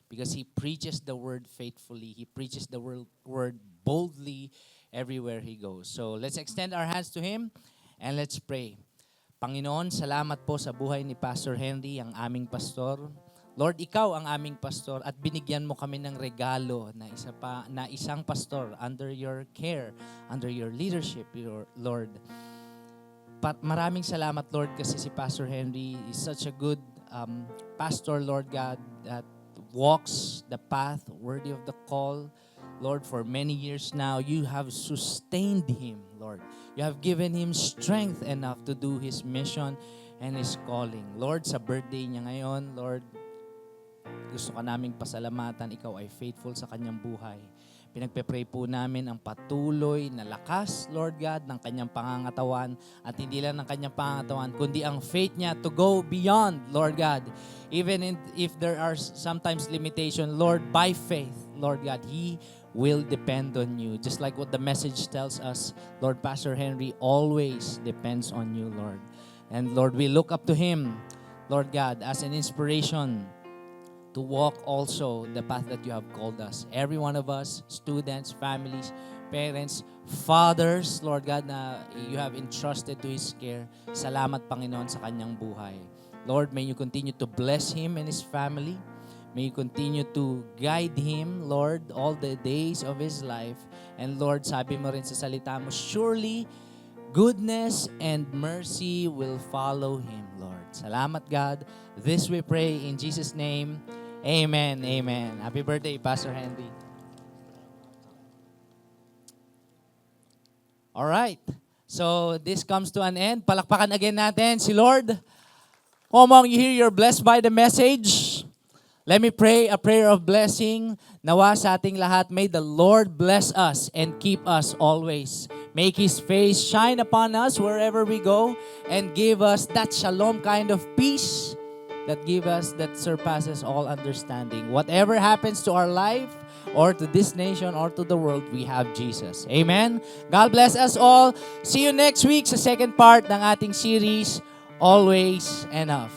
Because he preaches the word faithfully. He preaches the word boldly everywhere he goes. So let's extend our hands to him and let's pray. Panginoon, salamat po sa buhay ni Pastor Henry, ang aming pastor. Lord, ikaw ang aming pastor at binigyan mo kami ng regalo na isang pastor under your care, under your leadership, Lord. Maraming salamat, Lord, kasi si Pastor Henry is such a good pastor, Lord God, that walks the path worthy of the call. Lord, for many years now, you have sustained him, Lord. You have given him strength enough to do his mission and his calling. Lord, sa birthday niya ngayon, Lord, gusto ka naming pasalamatan. Ikaw ay faithful sa kanyang buhay. Pinagpe-pray po namin ang patuloy na lakas, Lord God, ng kanyang pangangatawan, at hindi lang ng kanyang pangangatawan, kundi ang faith niya to go beyond, Lord God. Even if there are sometimes limitation, Lord, by faith, Lord God, he will depend on you. Just like what the message tells us, Lord, Pastor Henry always depends on you, Lord. And Lord, we look up to him, Lord God, as an inspiration to walk also the path that you have called us. Every one of us, students, families, parents, fathers, Lord God, na you have entrusted to his care. Salamat, Panginoon, sa kanyang buhay. Lord, may you continue to bless him and his family. May you continue to guide him, Lord, all the days of his life. And Lord, sabi mo rin sa salita mo, surely goodness and mercy will follow him, Lord. Salamat, God. This we pray in Jesus' name. Amen. Amen. Happy birthday, Pastor Henry. All right. So this comes to an end. Palakpakan again natin si Lord. Who among you here, you're blessed by the message? Let me pray a prayer of blessing. Nawa sa ating lahat, may the Lord bless us and keep us always. Make His face shine upon us wherever we go and give us that shalom kind of peace that surpasses all understanding. Whatever happens to our life or to this nation or to the world, we have Jesus. Amen? God bless us all. See you next week sa second part ng ating series, Always Enough.